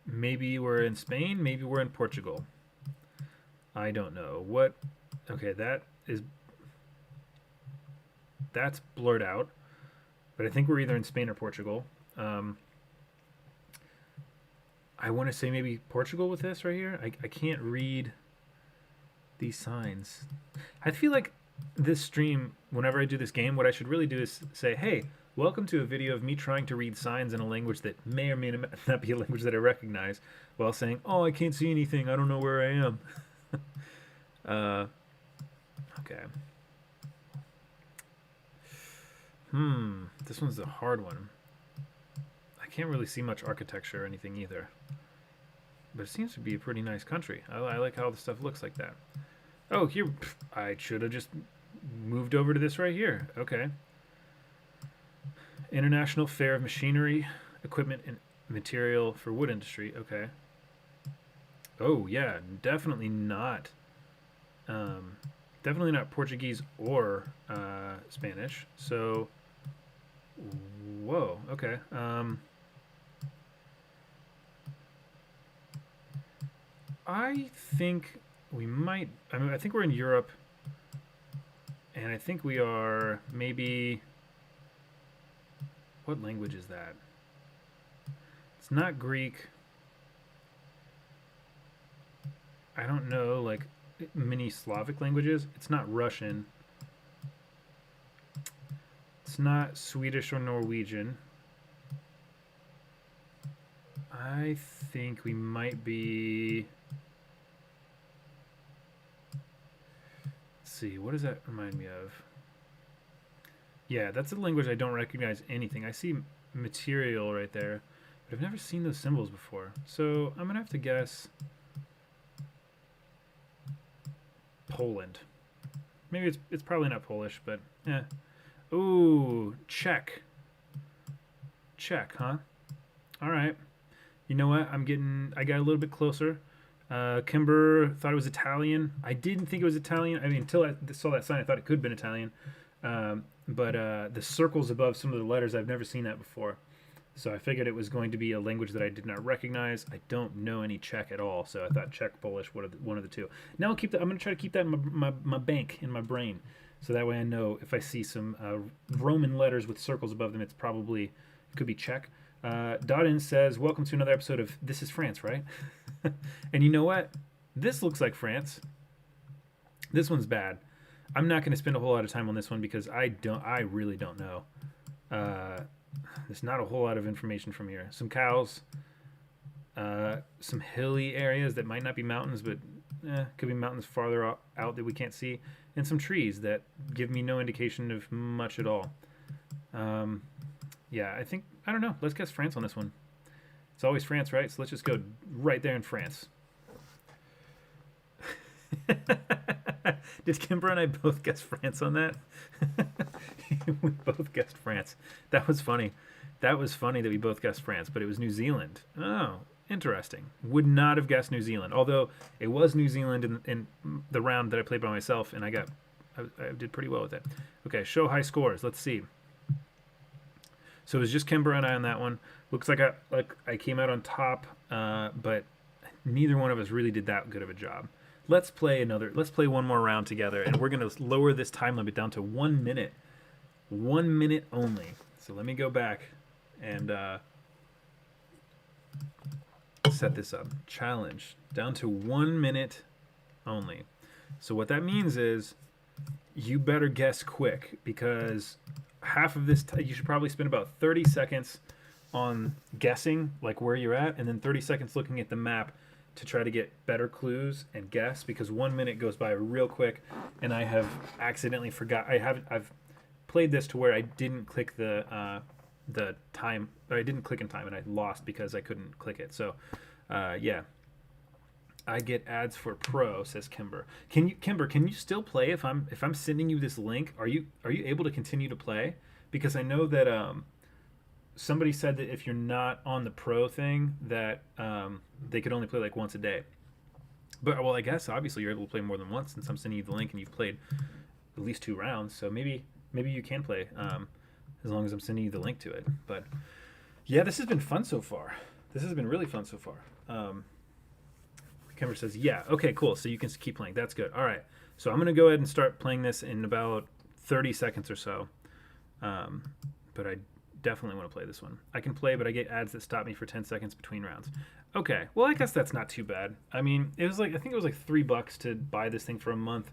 Maybe we're in Spain. Maybe we're in Portugal. I don't know. What? Okay, that's blurred out. But I think we're either in Spain or Portugal. I want to say maybe Portugal with this right here. I can't read these signs. I feel like this stream, whenever I do this game, what I should really do is say, hey, welcome to a video of me trying to read signs in a language that may or may not be a language that I recognize, while saying, oh, I can't see anything. I don't know where I am. Okay. This one's a hard one. I can't really see much architecture or anything either. But it seems to be a pretty nice country. I like how the stuff looks like that. Oh, here, I should have just moved over to this right here. Okay. International Fair of Machinery, Equipment, and Material for Wood Industry. Okay. Oh, yeah, definitely not. Definitely not Portuguese or Spanish. So, whoa, okay. I think we might. I mean, I think we're in Europe, and I think we are maybe. What language is that? It's not Greek. I don't know, like many Slavic languages. It's not Russian. It's not Swedish or Norwegian. I think we might be. Let's see, what does that remind me of? Yeah, that's a language I don't recognize anything. I see material right there, but I've never seen those symbols before. So I'm gonna have to guess Poland. Maybe it's probably not Polish, but yeah. Ooh, Czech. Czech, huh? All right. You know what? I got a little bit closer. Kimber thought it was Italian. I didn't think it was Italian. I mean, until I saw that sign, I thought it could have been Italian. But the circles above some of the letters, I've never seen that before. So I figured it was going to be a language that I did not recognize. I don't know any Czech at all, so I thought Czech, Polish, one of the two. Now I'm going to try to keep that in my bank, in my brain. So that way I know if I see some Roman letters with circles above them, it could be Czech. Dodin says, welcome to another episode of This is France, right? And you know what? This looks like France. This one's bad. I'm not going to spend a whole lot of time on this one because I really don't know. There's not a whole lot of information from here. Some cows, some hilly areas that might not be mountains, but could be mountains farther out that we can't see, and some trees that give me no indication of much at all. Yeah, I don't know. Let's guess France on this one. It's always France, right? So let's just go right there in France. Did Kimber and I both guess France on that? We both guessed France. That was funny. That was funny that we both guessed France, but it was New Zealand. Oh, interesting. Would not have guessed New Zealand, although it was New Zealand in the round that I played by myself, and I did pretty well with it. Okay, show high scores. Let's see. So it was just Kimber and I on that one. Looks like I came out on top, but neither one of us really did that good of a job. Let's play one more round together, and we're going to lower this time limit down to 1 minute. 1 minute only. So let me go back and set this up. Challenge down to 1 minute only. So what that means is you better guess quick, because half of this you should probably spend about 30 seconds on guessing like where you're at, and then 30 seconds looking at the map to try to get better clues and guess, because 1 minute goes by real quick, and I have accidentally forgot. I've played this to where I didn't click the time, or I didn't click in time, and I lost because I couldn't click it. So yeah, I get ads for pro, says Kimber. Kimber, can you still play if I'm sending you this link? Are you able to continue to play? Because I know that somebody said that if you're not on the pro thing, that they could only play like once a day. But well, I guess obviously you're able to play more than once, since I'm sending you the link and you've played at least 2 rounds. So maybe you can play as long as I'm sending you the link to it. But yeah, this has been fun so far. This has been really fun so far. Kimber says, yeah, okay, cool. So you can keep playing. That's good. All right. So I'm going to go ahead and start playing this in about 30 seconds or so. But I definitely want to play this one. I can play, but I get ads that stop me for 10 seconds between rounds. Okay. Well, I guess that's not too bad. I mean, I think it was like $3 to buy this thing for a month.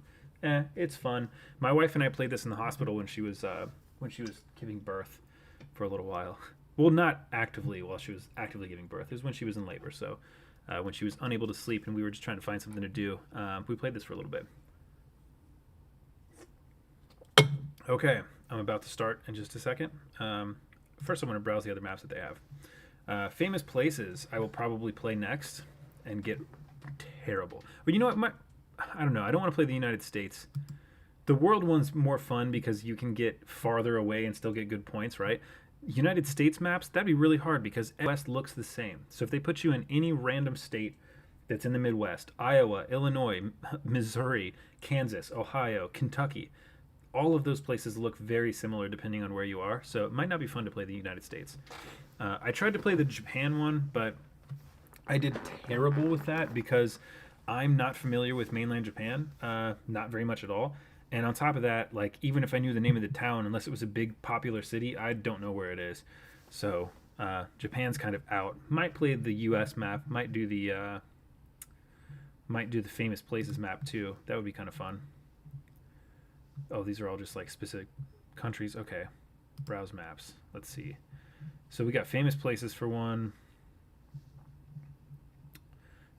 It's fun. My wife and I played this in the hospital when she was giving birth for a little while. Well, not actively while she was actively giving birth. It was when she was in labor. So when she was unable to sleep and we were just trying to find something to do, we played this for a little bit. Okay, I'm about to start in just a second. First, I'm going to browse the other maps that they have. Famous places I will probably play next and get terrible. But you know what? I don't know. I don't want to play the United States. The world one's more fun because you can get farther away and still get good points, right? United States maps, that'd be really hard because West looks the same. So if they put you in any random state that's in the Midwest, Iowa, Illinois, Missouri, Kansas, Ohio, Kentucky, all of those places look very similar depending on where you are. So it might not be fun to play the United States. I tried to play the Japan one, but I did terrible with that because I'm not familiar with mainland Japan, not very much at all. And on top of that, like, even if I knew the name of the town, unless it was a big popular city, I don't know where it is. So Japan's kind of out. Might play the U.S. map. Might do the famous places map too. That would be kind of fun. Oh, these are all just like specific countries. Okay, browse maps. Let's see. So we got famous places for one.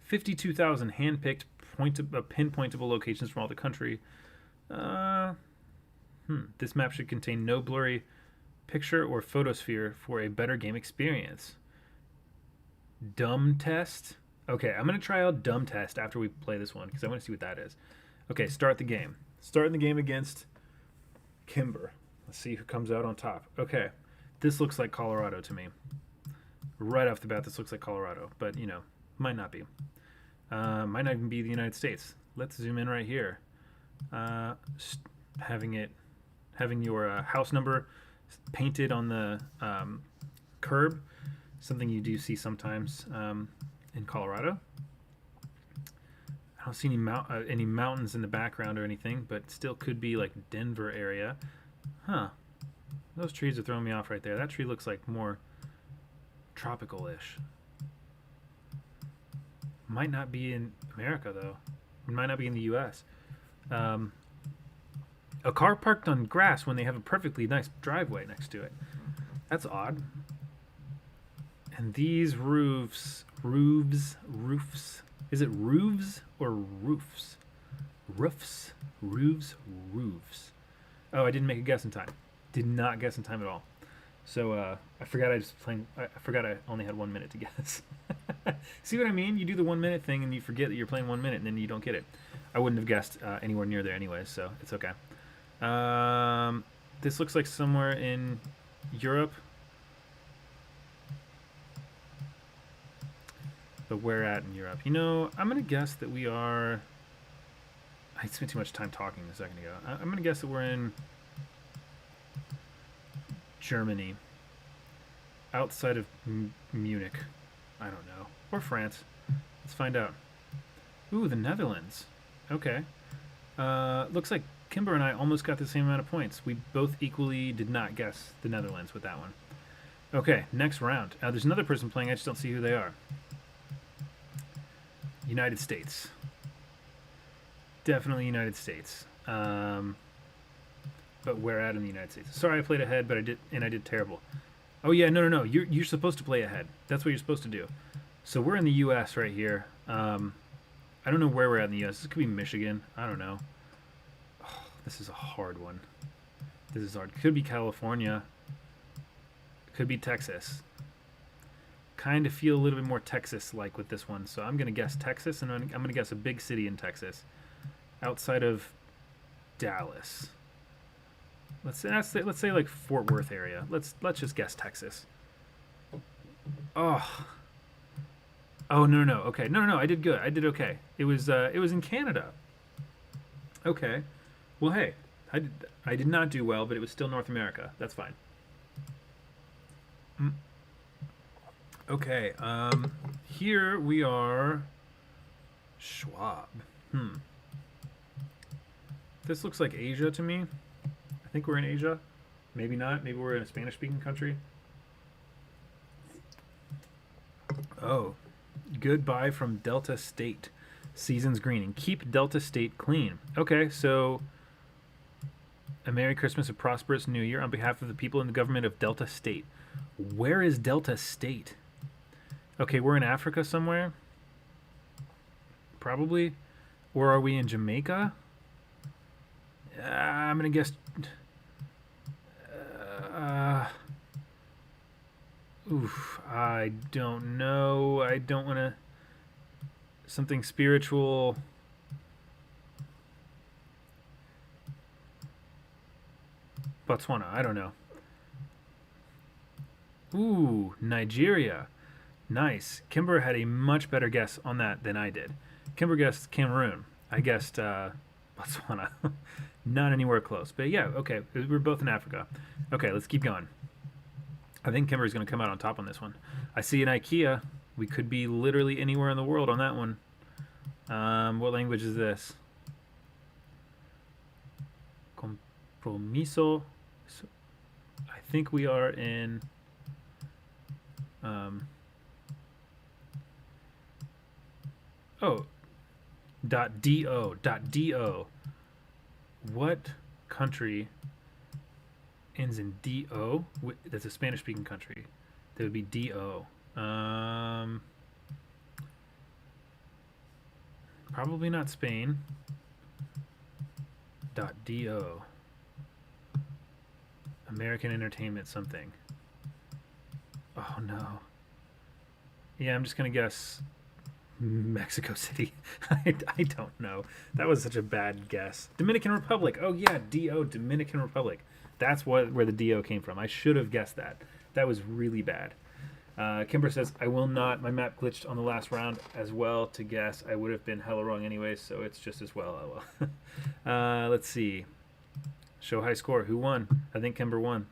52,000 hand-picked pinpointable locations from all the country. This map should contain no blurry picture or photosphere for a better game experience. Dumb test. Okay, I'm going to try out dumb test after we play this one because I want to see what that is. Okay, start the game. Starting the game against Kimber. Let's see who comes out on top. Okay, this looks like Colorado to me. Right off the bat, this looks like Colorado, but you know, might not be. Might not even be the United States. Let's zoom in right here. Having your house number painted on the curb, something you do see sometimes in Colorado. I don't see any mountains in the background or anything, but still could be like Denver area. Huh. Those trees are throwing me off right there. That tree looks like more tropical-ish. Might not be in America, though. It might not be in the U.S. A car parked on grass when they have a perfectly nice driveway next to it. That's odd. And these roofs. Is it roofs or roofs? Roofs. Oh, I didn't make a guess in time. Did not guess in time at all. So I forgot I only had 1 minute to guess. See what I mean? You do the 1 minute thing and you forget that you're playing 1 minute and then you don't get it. I wouldn't have guessed anywhere near there anyways, so it's okay. This looks like somewhere in Europe. But where at in Europe? You know, I'm going to guess that we are... I spent too much time talking a second ago. I'm going to guess that we're in Germany. Outside of Munich. I don't know. Or France. Let's find out. Ooh, the Netherlands. Okay. Looks like Kimber and I almost got the same amount of points. We both equally did not guess the Netherlands with that one. Okay, next round. There's another person playing. I just don't see who they are. United States. Definitely United States. But where at in the United States? Sorry, I played ahead, but I did terrible. Oh yeah, no. You're supposed to play ahead. That's what you're supposed to do. So we're in the U.S. right here. I don't know where we're at in the U.S. This could be Michigan. I don't know. Oh, this is a hard one. This is hard. Could be California. Could be Texas. Kind of feel a little bit more Texas-like with this one. So I'm going to guess Texas, and I'm going to guess a big city in Texas. Outside of Dallas. Let's say like Fort Worth area. Let's just guess Texas. Oh no. Okay, no. I did good. I did okay. It was in Canada. Okay, well hey, I did not do well, but it was still North America. That's fine. Okay, here we are. Schwab. This looks like Asia to me. I think we're in Asia. Maybe not. Maybe we're in a Spanish-speaking country. Oh. Goodbye from Delta State. Seasons green. And keep Delta State clean. Okay, so a Merry Christmas, a prosperous New Year on behalf of the people and the government of Delta State. Where is Delta State? Okay, we're in Africa somewhere. Probably. Or are we in Jamaica? I'm going to guess... I don't know. I don't want to... Something spiritual. Botswana. I don't know. Ooh, Nigeria. Nice. Kimber had a much better guess on that than I did. Kimber guessed Cameroon. I guessed Botswana. Not anywhere close. But yeah, okay. We're both in Africa. Okay, let's keep going. I think Kimber's going to come out on top on this one. I see an IKEA. We could be literally anywhere in the world on that one. What language is this? Compromiso. I think we are in... .do. What country ends in D-O? That's a Spanish-speaking country. That would be D-O. Probably not Spain. .do. American Entertainment something. Oh no. Yeah, I'm just gonna guess Mexico City. I don't know. That was such a bad guess. Dominican Republic. Oh yeah, D-O, Dominican Republic. That's where the D-O came from. I should have guessed that. That was really bad. Kimber says, I will not. My map glitched on the last round as well to guess. I would have been hella wrong anyway, so it's just as well. Oh well. Let's see. Show high score. Who won? I think Kimber won.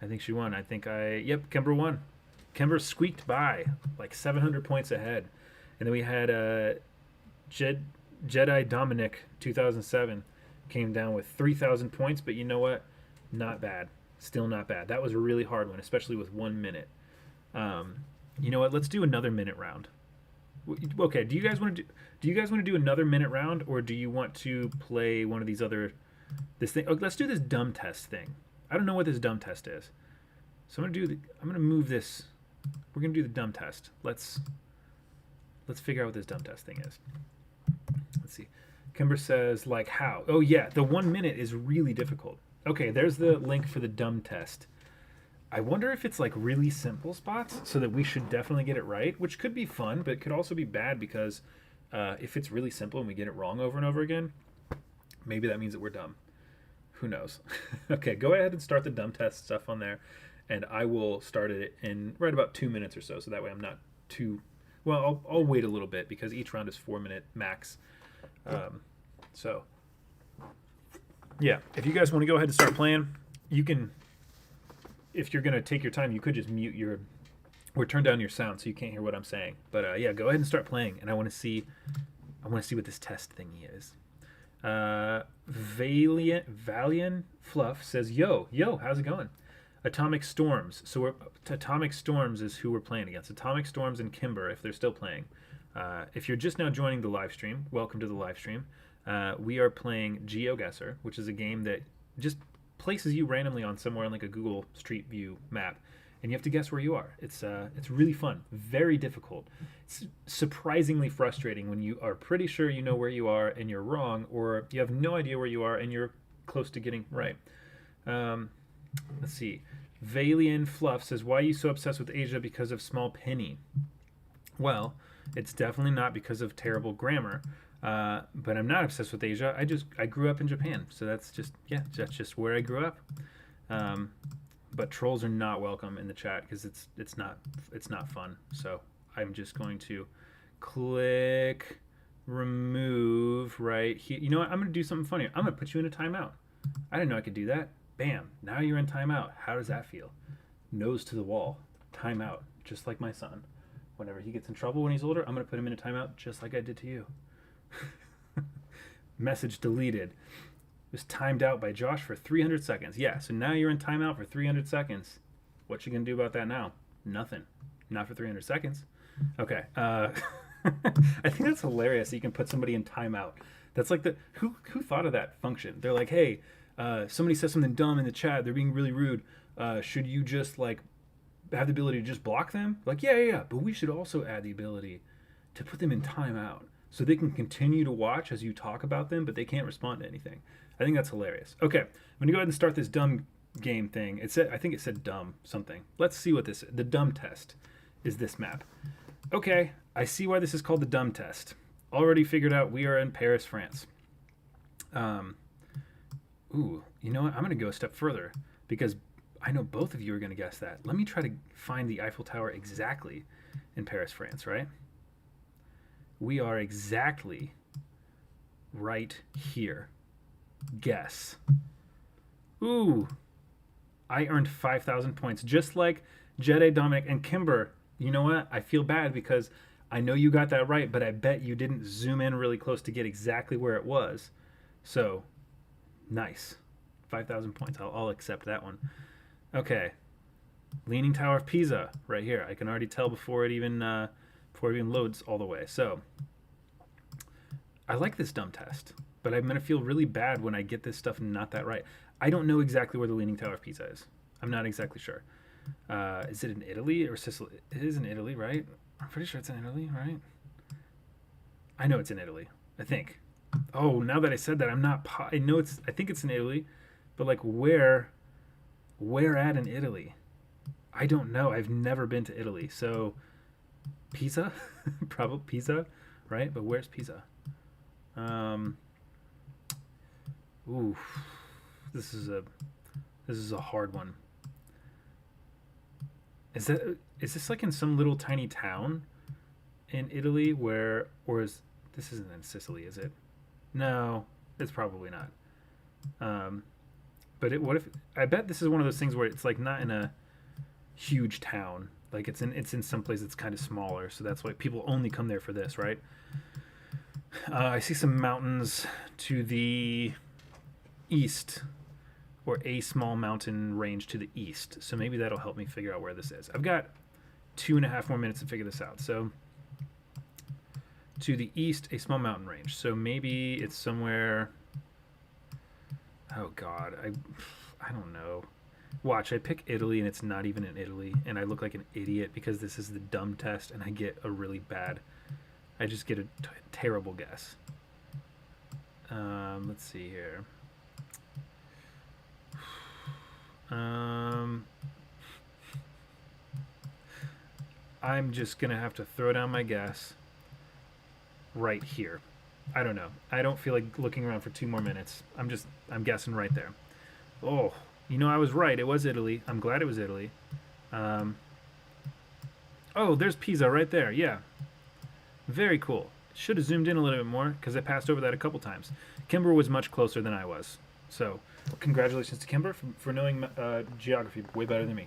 I think she won. Yep, Kimber won. Kimber squeaked by, like 700 points ahead. And then we had Jedi Dominic 2007 came down with 3,000 points, but you know what? Not bad. Still not bad. That was a really hard one, especially with 1 minute. You know what? Let's do another minute round. Okay. Do you guys want to do another minute round, or do you want to play one of these other this thing? Oh, let's do this dumb test thing. I don't know what this dumb test is, so I'm gonna move this. We're gonna do the dumb test. Let's figure out what this dumb test thing is. Let's see. Kimber says, like how? Oh yeah, the 1 minute is really difficult. Okay, there's the link for the dumb test. I wonder if it's like really simple spots so that we should definitely get it right, which could be fun, but it could also be bad because if it's really simple and we get it wrong over and over again, maybe that means that we're dumb. Who knows? Okay, go ahead and start the dumb test stuff on there, and I will start it in right about 2 minutes or so that way I'm not too... Well, I'll wait a little bit because each round is 4 minute max. So, yeah, if you guys want to go ahead and start playing, you can... If you're going to take your time, you could just mute your... or turn down your sound so you can't hear what I'm saying. But yeah, go ahead and start playing, and I want to see what this test thingy is. Valiant Fluff says, yo, how's it going? Atomic Storms. So Atomic Storms is who we're playing against. Atomic Storms and Kimber, if they're still playing. If you're just now joining the live stream, welcome to the live stream. We are playing Geoguessr, which is a game that just places you randomly on somewhere on like a Google Street View map, and you have to guess where you are. It's really fun, very difficult. It's surprisingly frustrating when you are pretty sure you know where you are and you're wrong, or you have no idea where you are and you're close to getting right. Let's see. Valian Fluff says, why are you so obsessed with Asia because of small penny? Well, it's definitely not because of terrible grammar. But I'm not obsessed with Asia. I grew up in Japan, so that's just where I grew up. But trolls are not welcome in the chat because it's not fun. So I'm just going to click remove right here. You know what? I'm gonna do something funny. I'm gonna put you in a timeout. I didn't know I could do that. Bam! Now you're in timeout. How does that feel? Nose to the wall. Timeout. Just like my son. Whenever he gets in trouble when he's older, I'm gonna put him in a timeout just like I did to you. Message deleted. It was timed out by Josh for 300 seconds. Yeah, so now you're in timeout for 300 seconds. What you gonna do about that now? Nothing. Not for 300 seconds. Okay. I think that's hilarious that you can put somebody in timeout. That's like who thought of that function? They're like, hey, somebody says something dumb in the chat. They're being really rude. Should you just like have the ability to just block them? Like, yeah. But we should also add the ability to put them in timeout, so they can continue to watch as you talk about them, but they can't respond to anything. I think that's hilarious. Okay, I'm gonna go ahead and start this dumb game thing. I think it said dumb something. Let's see what this is. The dumb test is this map. Okay, I see why this is called the dumb test. Already figured out we are in Paris, France. Ooh, you know what? I'm gonna go a step further because I know both of you are gonna guess that. Let me try to find the Eiffel Tower exactly in Paris, France, right? We are exactly right here. Guess. Ooh. I earned 5,000 points. Just like Jedi, Dominic, and Kimber. You know what? I feel bad because I know you got that right, but I bet you didn't zoom in really close to get exactly where it was. So, nice. 5,000 points. I'll accept that one. Okay. Leaning Tower of Pisa right here. I can already tell before it even loads all the way. So I like this dumb test, but I'm gonna feel really bad when I get this stuff not that right. I don't know exactly where the Leaning Tower of Pisa is. I'm not exactly sure. Is it in Italy or Sicily? It is in Italy, right? I'm pretty sure it's in Italy, right? I know it's in Italy. I think. Oh, now that I said that, I think it's in Italy, but like where at in Italy? I don't know. I've never been to Italy, so Pisa, probably Pisa, right? But where's Pisa? Ooh, this is a hard one. Is this like in some little tiny town in Italy or this isn't in Sicily, is it? No, it's probably not. But I bet this is one of those things where it's like not in a huge town. Like it's in some place that's kind of smaller, so that's why people only come there for this, right? I see some mountains to the east, or a small mountain range to the east. So maybe that'll help me figure out where this is. I've got 2.5 more minutes to figure this out. So to the east, a small mountain range. So maybe it's somewhere. Oh God, I don't know. Watch, I pick Italy and it's not even in Italy, and I look like an idiot because this is the dumb test and I get a really bad, I just get a terrible guess. Let's see here. I'm just gonna have to throw down my guess right here. I don't know. I don't feel like looking around for 2 more minutes. I'm guessing right there. Oh, you know, I was right. It was Italy. I'm glad it was Italy. Oh, there's Pisa right there. Yeah. Very cool. Should have zoomed in a little bit more because I passed over that a couple times. Kimber was much closer than I was. So, congratulations to Kimber for knowing geography way better than me.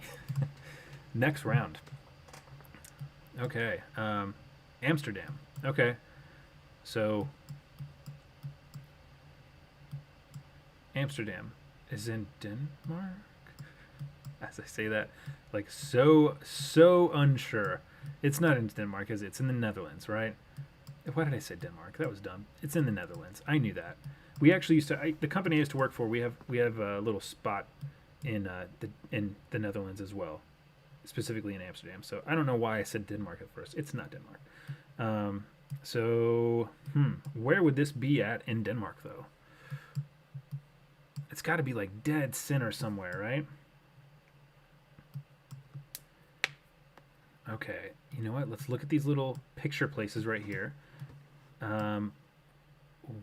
Next round. Okay. Amsterdam. Okay. So, Amsterdam is in Denmark. As I say that, like so unsure. It's not in Denmark, is it? It's in the Netherlands, right? Why did I say Denmark? That was dumb. It's in the Netherlands. I knew that. We actually used to. The company I used to work for. We have a little spot in the Netherlands as well, specifically in Amsterdam. So I don't know why I said Denmark at first. It's not Denmark. Where would this be at in Denmark though? It's got to be like dead center somewhere, right? Okay, you know what? Let's look at these little picture places right here.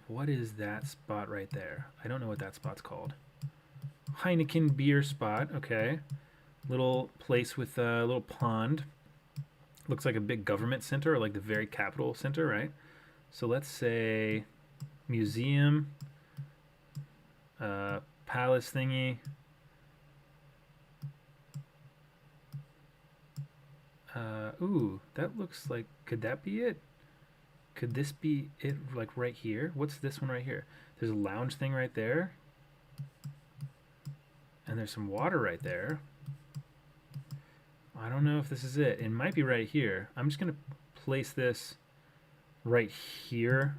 What is that spot right there? I don't know what that spot's called. Heineken beer spot. Okay, little place with a little pond. Looks like a big government center, or like the very capital center, right? So let's say museum, palace thingy. Ooh, that looks like, could that be it? Could this be it, like right here? What's this one right here? There's a lounge thing right there. And there's some water right there. I don't know if this is it. It might be right here. I'm just going to place this right here.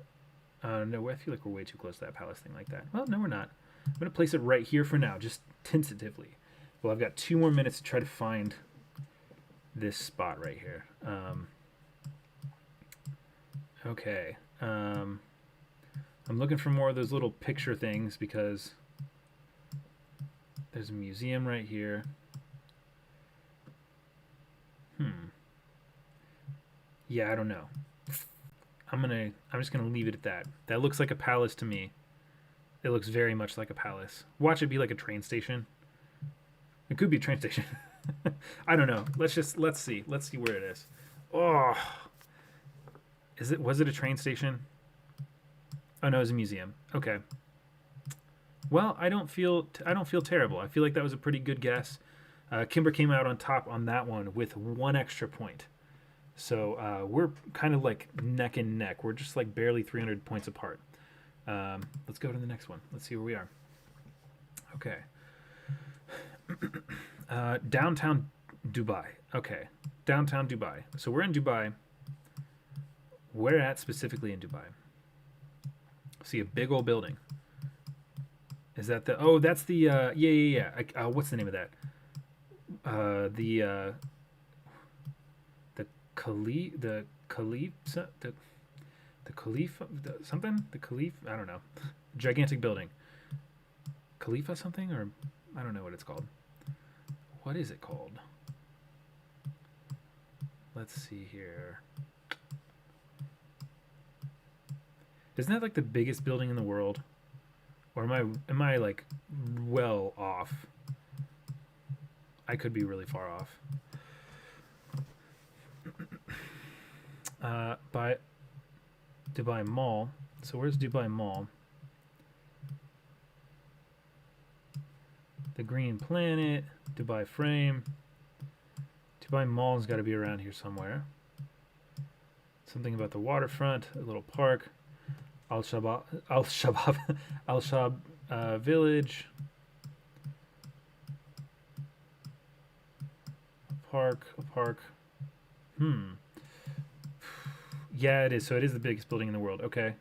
No, I feel like we're way too close to that palace thing like that. Well, no, we're not. I'm going to place it right here for now, just tentatively. Well, I've got 2 more minutes to try to find this spot right here. Okay. I'm looking for more of those little picture things because there's a museum right here. Yeah, I don't know. I'm just gonna leave it at that. That looks like a palace to me. It looks very much like a palace. Watch it be like a train station. It could be a train station. I don't know. Let's see. Let's see where it is. Oh, was it a train station? Oh no, it's a museum. Okay. Well, I don't feel terrible. I feel like that was a pretty good guess. Kimber came out on top on that one with 1 extra point. So we're kind of like neck and neck. We're just like barely 300 points apart. Let's go to the next one. Let's see where we are. Okay. Downtown Dubai. Okay. Downtown Dubai. So we're in Dubai. Where at specifically in Dubai? See a big old building. Is that the... Oh, that's the... yeah. What's the name of that? The Caliph, I don't know. Gigantic building. Khalifa something, or I don't know what it's called. What is it called? Let's see here. Isn't that like the biggest building in the world? Or am I like well off? I could be really far off. By Dubai Mall. So where's Dubai Mall? The Green Planet, Dubai Frame. Dubai Mall's got to be around here somewhere. Something about the waterfront, a little park. Al Shab Village. A park. Yeah, it is. So it is the biggest building in the world. Okay.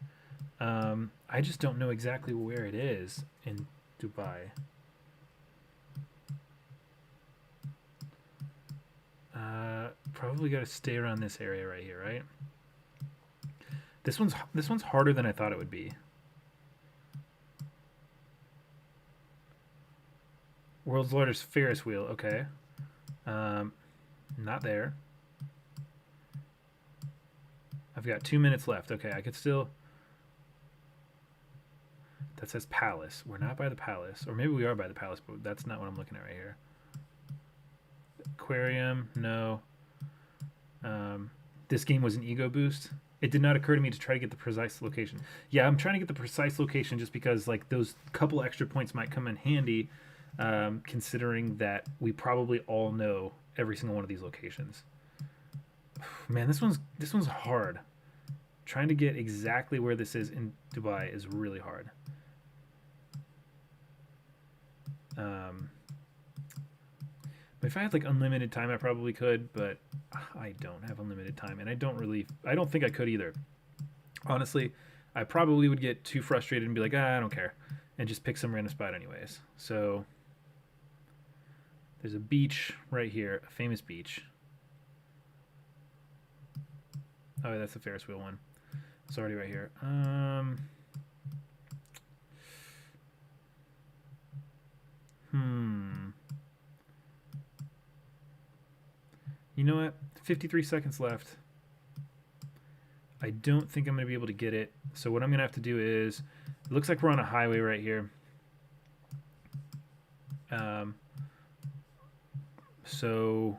I just don't know exactly where it is in Dubai. Probably got to stay around this area right here, right? This one's harder than I thought it would be. World's largest Ferris wheel. Okay. Not there. I've got 2 minutes left. Okay, I could still... That says palace. We're not by the palace. Or maybe we are by the palace, but that's not what I'm looking at right here. Aquarium, no. This game was an ego boost. It did not occur to me to try to get the precise location. Yeah, I'm trying to get the precise location just because like those couple extra points might come in handy, considering that we probably all know every single one of these locations. Man, this one's hard. Trying to get exactly where this is in Dubai is really hard. If I had like unlimited time, I probably could, but I don't have unlimited time, and I don't think I could either. Honestly, I probably would get too frustrated and be like, I don't care, and just pick some random spot anyways. So there's a beach right here, a famous beach. Oh, that's the Ferris wheel one. It's already right here. You know what? 53 seconds left. I don't think I'm going to be able to get it. So what I'm going to have to do is, it looks like we're on a highway right here. So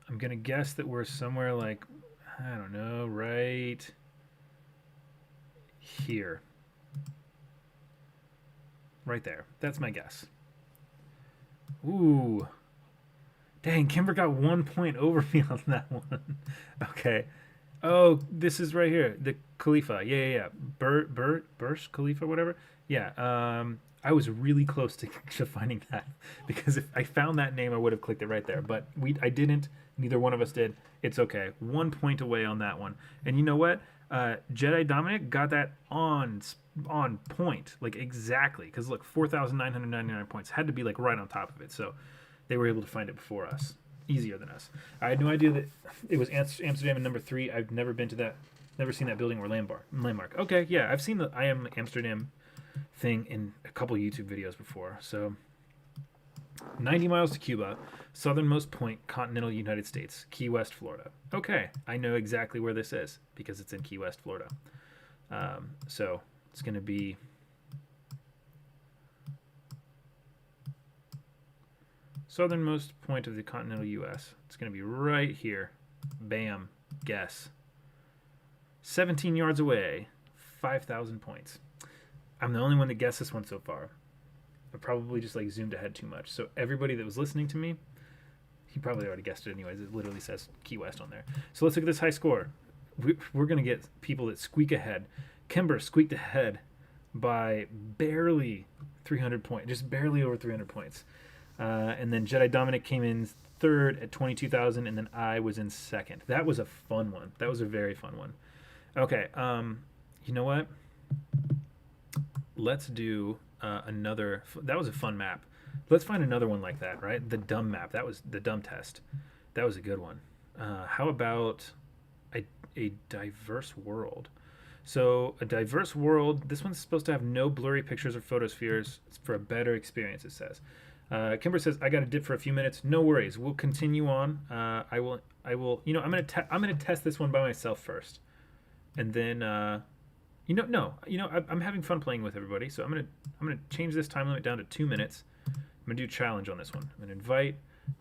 I'm going to guess that we're somewhere like, I don't know, right here. Right there. That's my guess. Ooh. Dang, Kimber got 1 point over me on that one. Okay. Oh, this is right here. The Khalifa. Yeah. Burj Khalifa, whatever. Yeah. I was really close to finding that, because if I found that name, I would have clicked it right there. But I didn't. Neither one of us did. It's okay. 1 point away on that one. And you know what? Jedi Dominic got that on point, like exactly. Because look, 4,999 points had to be like right on top of it. So they were able to find it before us, easier than us. I had no idea that it was Amsterdam in number 3. I've never been to that, never seen that building or landmark. Okay, yeah, I've seen the I Am Amsterdam thing in a couple YouTube videos before. So 90 miles to Cuba, southernmost point, continental United States, Key West, Florida. Okay, I know exactly where this is because it's in Key West, Florida. So it's going to be southernmost point of the continental U.S. It's going to be right here. Bam. Guess. 17 yards away. 5,000 points. I'm the only one that guessed this one so far. I probably just like zoomed ahead too much. So everybody that was listening to me, he probably already guessed it anyways. It literally says Key West on there. So let's look at this high score. We're going to get people that squeak ahead. Kimber squeaked ahead by barely 300 points. Just barely over 300 points. And then Jedi Dominic came in third at 22,000, and then I was in second. That was a fun one. That was a very fun one. Okay, you know what? Let's do another. That was a fun map. Let's find another one like that, right? The dumb map. That was the dumb test. That was a good one. How about a diverse world? So a diverse world. This one's supposed to have no blurry pictures or photospheres for a better experience, it says. Kimber says, I got to dip for a few minutes. No worries. We'll continue on. I will, you know, I'm going to test this one by myself first. And then, I'm having fun playing with everybody. So I'm going to change this time limit down to 2 minutes. I'm going to do a challenge on this one. I'm going to invite,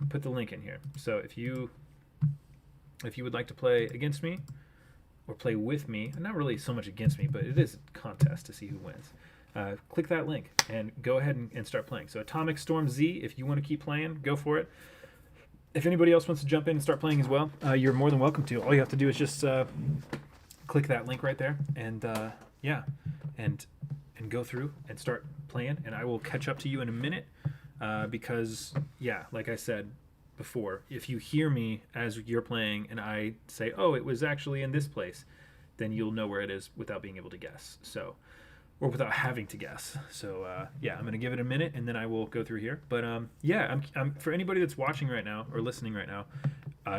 put the link in here. So if you would like to play against me or play with me, not really so much against me, but it is a contest to see who wins. Click that link and go ahead and start playing. So Atomic Storm Z, if you want to keep playing, go for it. If anybody else wants to jump in and start playing as well, you're more than welcome to. All you have to do is just click that link right there and and go through and start playing. And I will catch up to you in a minute because, like I said before, if you hear me as you're playing and I say, oh, it was actually in this place, then you'll know where it is without being able to guess. So... or without having to guess. So I'm going to give it a minute and then I will go through here. But I'm for anybody that's watching right now or listening right now,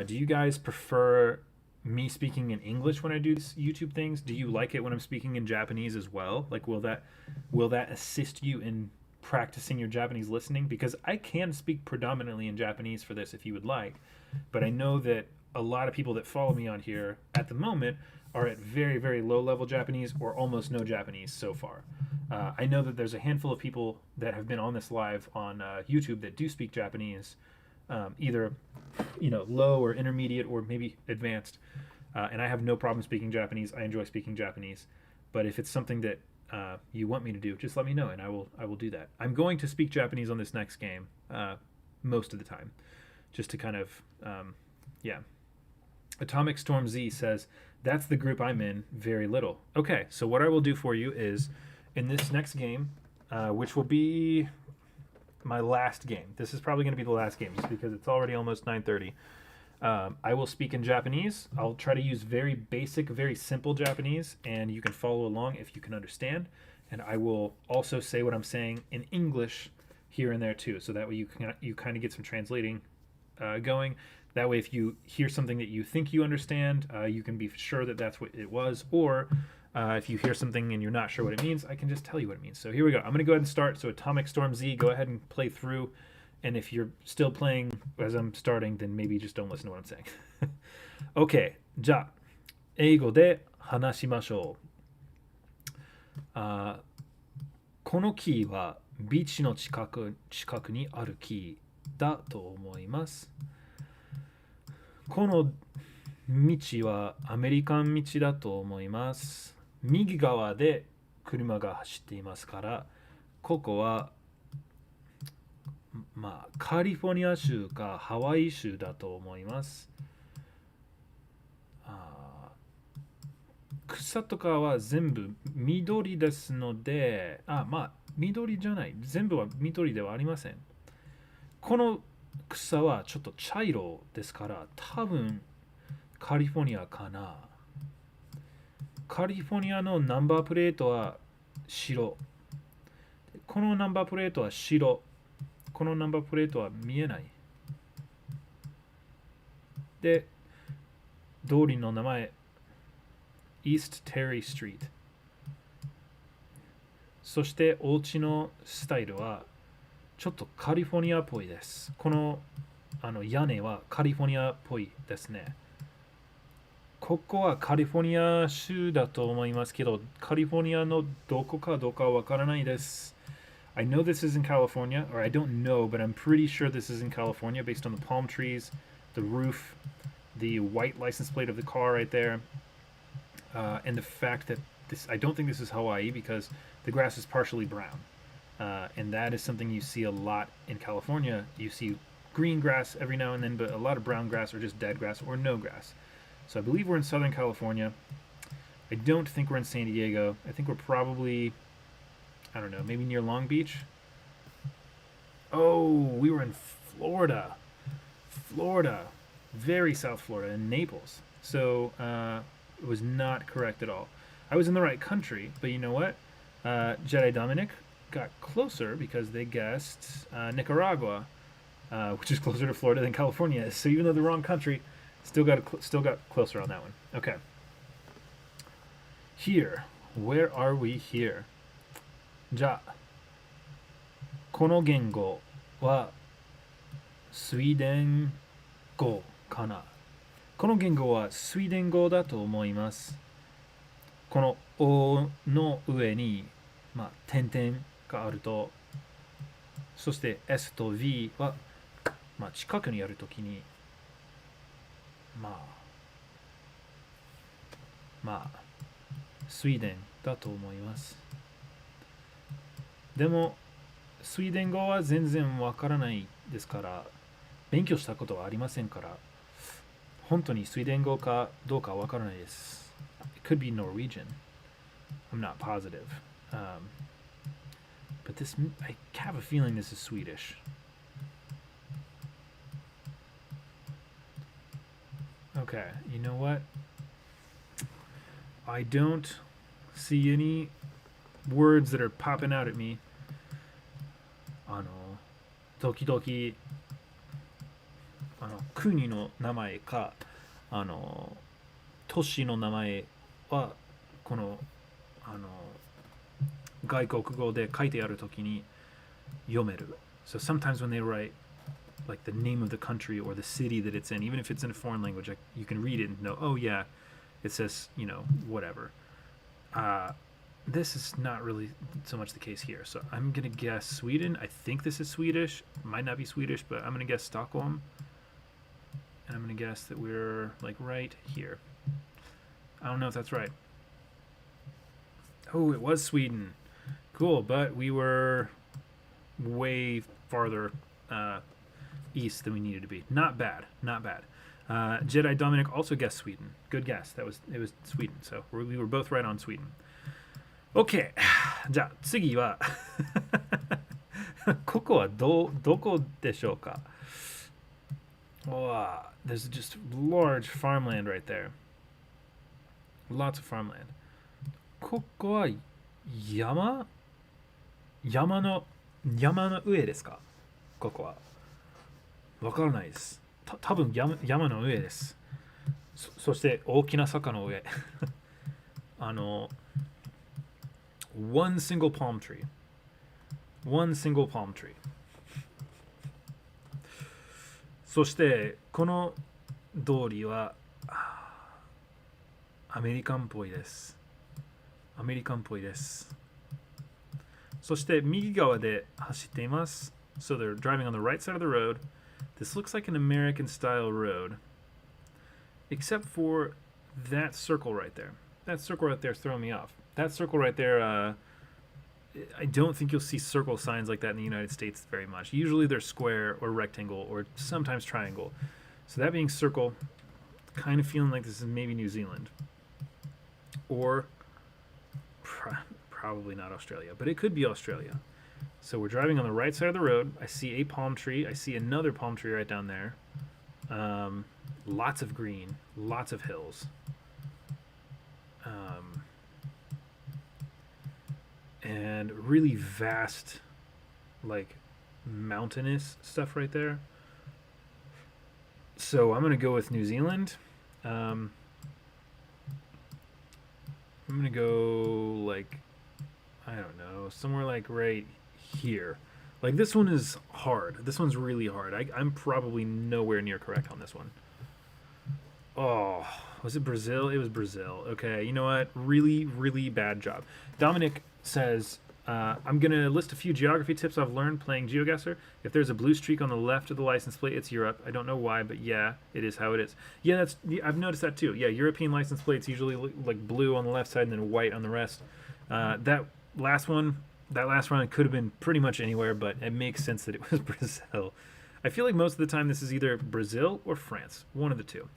do you guys prefer me speaking in English when I do these YouTube things? Do you like it when I'm speaking in Japanese as well? Like, will that assist you in practicing your Japanese listening? Because I can speak predominantly in Japanese for this if you would like, but I know that a lot of people that follow me on here at the moment are at very, very low level Japanese or almost no Japanese so far. I know that there's a handful of people that have been on this live on YouTube that do speak Japanese, either low or intermediate or maybe advanced. And I have no problem speaking Japanese. I enjoy speaking Japanese. But if it's something that you want me to do, just let me know and I will do that. I'm going to speak Japanese on this next game most of the time, just to kind of Atomic Storm Z says, that's the group I'm in, very little. Okay, so what I will do for you is, in this next game, which will be, my last game. This is probably going to be the last game just because it's already almost 9:30. I will speak in Japanese. I'll try to use very basic, very simple Japanese, and you can follow along if you can understand. And I will also say what I'm saying in English here and there too, so that way you kind of get some translating going. That way, if you hear something that you think you understand, you can be sure that that's what it was. Or if you hear something and you're not sure what it means, I can just tell you what it means. So here we go. I'm going to go ahead and start. So Atomic Storm Z, go ahead and play through. And if you're still playing as I'm starting, then maybe just don't listen to what I'm saying. OK. じゃあ、英語で話しましょう。この木はビーチの近くにある木だと思います。この道はアメリカン道だと思います。右側で車が走っていますから、ここはカリフォルニア州かハワイ州だと思います。草とかは全部緑ですので、緑じゃない。全部は緑ではありません。この草はちょっと茶色ですから、多分カリフォルニアかな。カリフォルニアのナンバープレートは白。このナンバープレートは白。このナンバープレートは見えない。で、通りの名前、East Terry Street。そして、お家のスタイルは、ちょっとカリフォルニアっぽいです。この屋根はカリフォルニアっぽいですね。ここはカリフォルニア州だと思いますけど、カリフォルニアのどこかどうかわからないです。I know this is in California, or I don't know, but I'm pretty sure this is in California based on the palm trees, the roof, the white license plate of the car right there, and the fact that I don't think this is Hawaii because the grass is partially brown. And that is something you see a lot in California. You see green grass every now and then, but a lot of brown grass or just dead grass or no grass. So I believe we're in Southern California. I don't think we're in San Diego. I think we're probably, I don't know, maybe near Long Beach. Oh, we were in Florida. Florida. Very South Florida, in Naples. So it was not correct at all. I was in the right country, but you know what? Jedi Dominic got closer because they guessed Nicaragua, which is closer to Florida than California is. So even though the wrong country, still got closer on that one. Okay. Here, where are we here? じゃあ、この言語はスウィーデン語かな。この言語はスウィーデン語だと思います。この O の上に、点々があると、そして S と V は、近くにあるときに、スウィーデンだと思います。でも、スウィーデン語は全然わからないですから、勉強したことはありませんから、本当にスウィーデン語かどうかわからないです。It could be Norwegian. I'm not positive. But this, I have a feeling this is Swedish. Okay, you know what? I don't see any words that are popping out at me. 時々国の名前か都市の名前はこの外国語で書いてあるときに読める。So sometimes when they write like the name of the country or the city that it's in, even if it's in a foreign language, you can read it and know, oh yeah, it says, whatever. This is not really so much the case here. So I'm going to guess Sweden. I think this is Swedish. Might not be Swedish, but I'm going to guess Stockholm. And I'm going to guess that we're like right here. I don't know if that's right. Oh, it was Sweden. Cool, but we were way farther east than we needed to be. Not bad, not bad. Jedi Dominic also guessed Sweden. Good guess. It was Sweden. So we were both right on Sweden. OK. じゃあ次はここはどこでしょうか? Wow, there's just large farmland right there. Lots of farmland. ここは山山の上ですか? ここはわからないです。多分山の上です。そして大きな坂の上。one single palm tree. One single palm tree. そしてこの通りはアメリカンっぽいです。アメリカンっぽいです。そして右側で走っています。So they're driving on the right side of the road. This looks like an American style road. Except for that circle right there. That circle right there is throwing me off. That circle right there, I don't think you'll see circle signs like that in the United States very much. Usually they're square or rectangle or sometimes triangle. So that being circle, kind of feeling like this is maybe New Zealand. Or probably not Australia, but it could be Australia. So we're driving on the right side of the road. I see a palm tree. I see another palm tree right down there. Lots of green, lots of hills. And really vast, like, mountainous stuff right there. So I'm going to go with New Zealand. I'm going to go, like, I don't know, somewhere like right here. Like, this one is hard. This one's really hard. I'm probably nowhere near correct on this one. Oh, was it Brazil? It was Brazil. Okay, you know what? Really, really bad job. Dominic says, I'm going to list a few geography tips I've learned playing Geoguessr. If there's a blue streak on the left of the license plate, it's Europe. I don't know why, but yeah, it is how it is. Yeah, I've noticed that too. Yeah, European license plates usually look like blue on the left side and then white on the rest. That last one could have been pretty much anywhere, but it makes sense that it was Brazil. I feel like most of the time this is either Brazil or France. One of the two.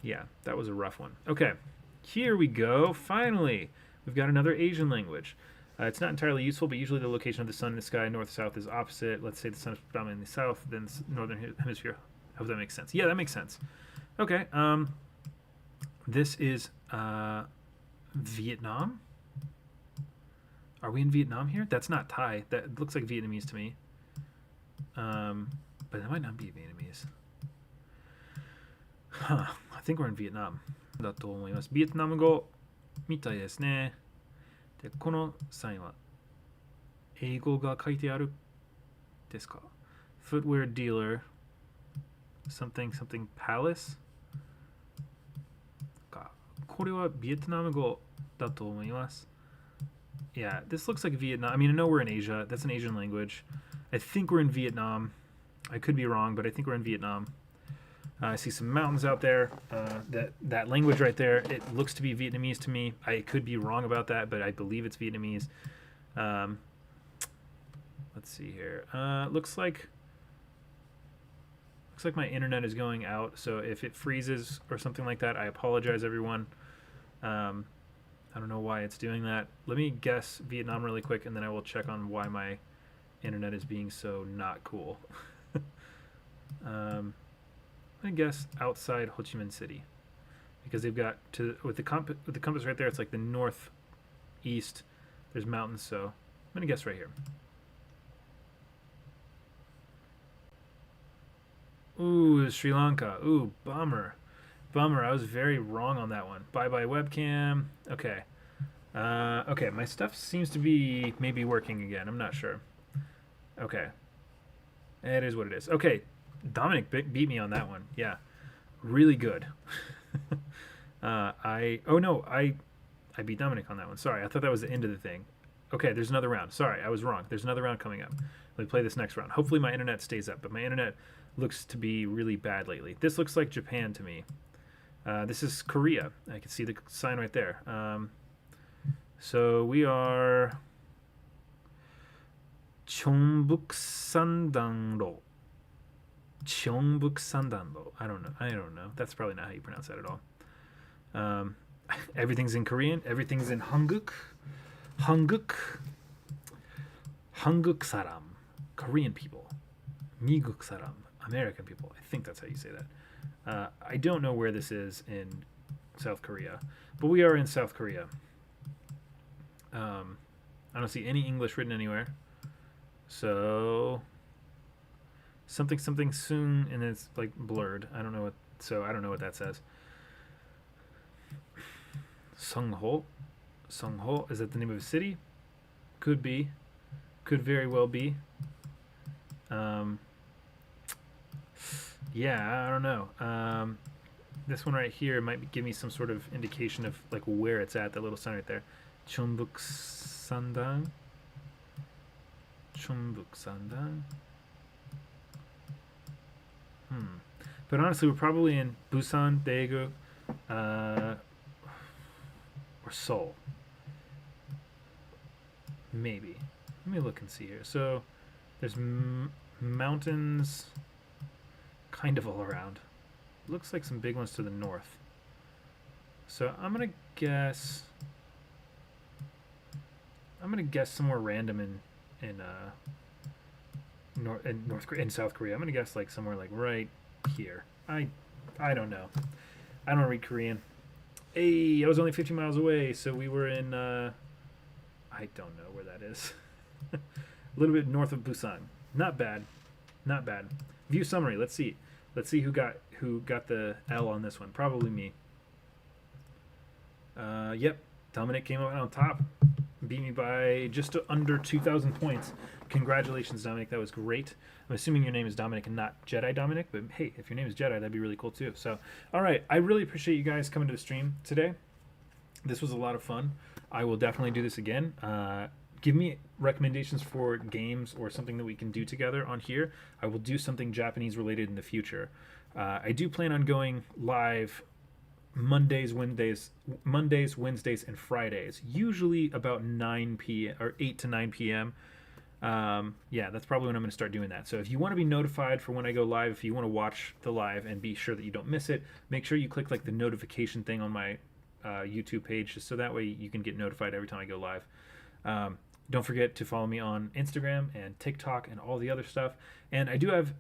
Yeah, that was a rough one. Okay, here we go. Finally, we've got another Asian language. It's not entirely useful, but usually the location of the sun in the sky, north-south, is opposite. Let's say the sun is predominantly in the south, then the northern hemisphere. I hope that makes sense. Yeah, that makes sense. Okay, this is Vietnam. Are we in Vietnam here? That's not Thai. That looks like Vietnamese to me. But that might not be Vietnamese. Huh. I think we're in Vietnam. だと思います。ビエトナム語みたいですね。で、このサインは英語が書いてあるですか? Footwear dealer. Something palace. これはビエトナム語だと思います。Yeah, this looks like Vietnam. I mean, I know we're in Asia. That's an Asian language. I think we're in Vietnam. I could be wrong, but I think we're in Vietnam. I see some mountains out there. That language right there, it looks to be Vietnamese to me. I could be wrong about that, but I believe it's Vietnamese. Let's see here. Looks like my internet is going out, so if it freezes or something like that, I apologize, everyone. I don't know why it's doing that. Let me guess Vietnam really quick, and then I will check on why my internet is being so not cool. I guess outside Ho Chi Minh City, because they've got with the compass right there. It's like the northeast. There's mountains, so I'm gonna guess right here. Ooh, Sri Lanka. Ooh, bummer. I was very wrong on that one. Bye webcam. Okay. Okay, my stuff seems to be maybe working again. I'm not sure. Okay. It is what it is. Okay. Dominic beat me on that one. Yeah, really good. I beat Dominic on that one. Sorry, I thought that was the end of the thing. Okay, there's another round. Sorry, I was wrong. There's another round coming up. Let me play this next round. Hopefully my internet stays up, but my internet looks to be really bad lately. This looks like Japan to me. This is Korea. I can see the sign right there. So we are Cheongbuksandanro. Cheongbuksandanro. I don't know. That's probably not how you pronounce that at all. Everything's in Korean. Everything's in Hanguk. Hanguk saram, Korean people. Miguk saram, American people. I think that's how you say that. I don't know where this is in South Korea, but we are in South Korea. I don't see any English written anywhere. So something soon, and it's like blurred. I don't know what that says. Sungho. Sungho, is that the name of a city? Could be. Could very well be. Yeah, I don't know. This one right here might give me some sort of indication of like where it's at. That little sign right there. Chonbuk Sandang. Chonbuk Sandang. But honestly, we're probably in Busan, Daegu, or Seoul. Maybe. Let me look and see here. So there's mountains kind of all around. Looks like some big ones to the north. So I'm gonna guess somewhere random in North Korea, in South Korea. I'm gonna guess like somewhere like right here. I don't know. I don't read Korean. Hey, I was only 50 miles away, so we were in I don't know where that is. A little bit north of Busan. Not bad. Not bad. View summary. Let's see who got the L on this one. Probably me. Yep. Dominic came out on top. Beat me by just under 2,000 points. Congratulations, Dominic. That was great. I'm assuming your name is Dominic and not Jedi Dominic, but hey, if your name is Jedi, that'd be really cool too. So, all right. I really appreciate you guys coming to the stream today. This was a lot of fun. I will definitely do this again. Give me recommendations for games or something that we can do together on here. I will do something Japanese related in the future. I do plan on going live Mondays, Wednesdays, and Fridays, usually about 9 p.m. or 8 to 9 p.m. Yeah, that's probably when I'm going to start doing that. So if you want to be notified for when I go live, if you want to watch the live and be sure that you don't miss it, make sure you click like the notification thing on my YouTube page, just so that way you can get notified every time I go live. Don't forget to follow me on Instagram and TikTok and all the other stuff. And I do have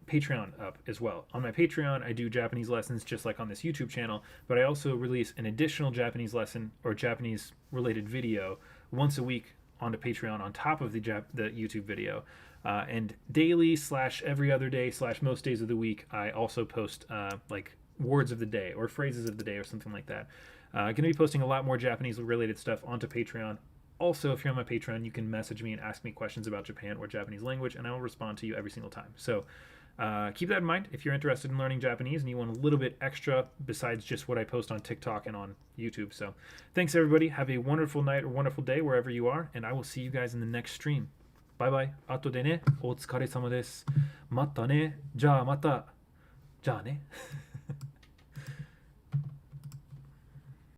Patreon up as well. On my Patreon, I do Japanese lessons just like on this YouTube channel, but I also release an additional Japanese lesson or Japanese related video once a week onto Patreon on top of the YouTube video. And daily / every other day / most days of the week, I also post like words of the day or phrases of the day or something like that. I'm going to be posting a lot more Japanese related stuff onto Patreon. Also, if you're on my Patreon, you can message me and ask me questions about Japan or Japanese language, and I will respond to you every single time. So keep that in mind if you're interested in learning Japanese and you want a little bit extra besides just what I post on TikTok and on YouTube. So thanks, everybody. Have a wonderful night or wonderful day wherever you are, and I will see you guys in the next stream. Bye bye. 後でね。お疲れ様です。またね。じゃあまた。じゃあね。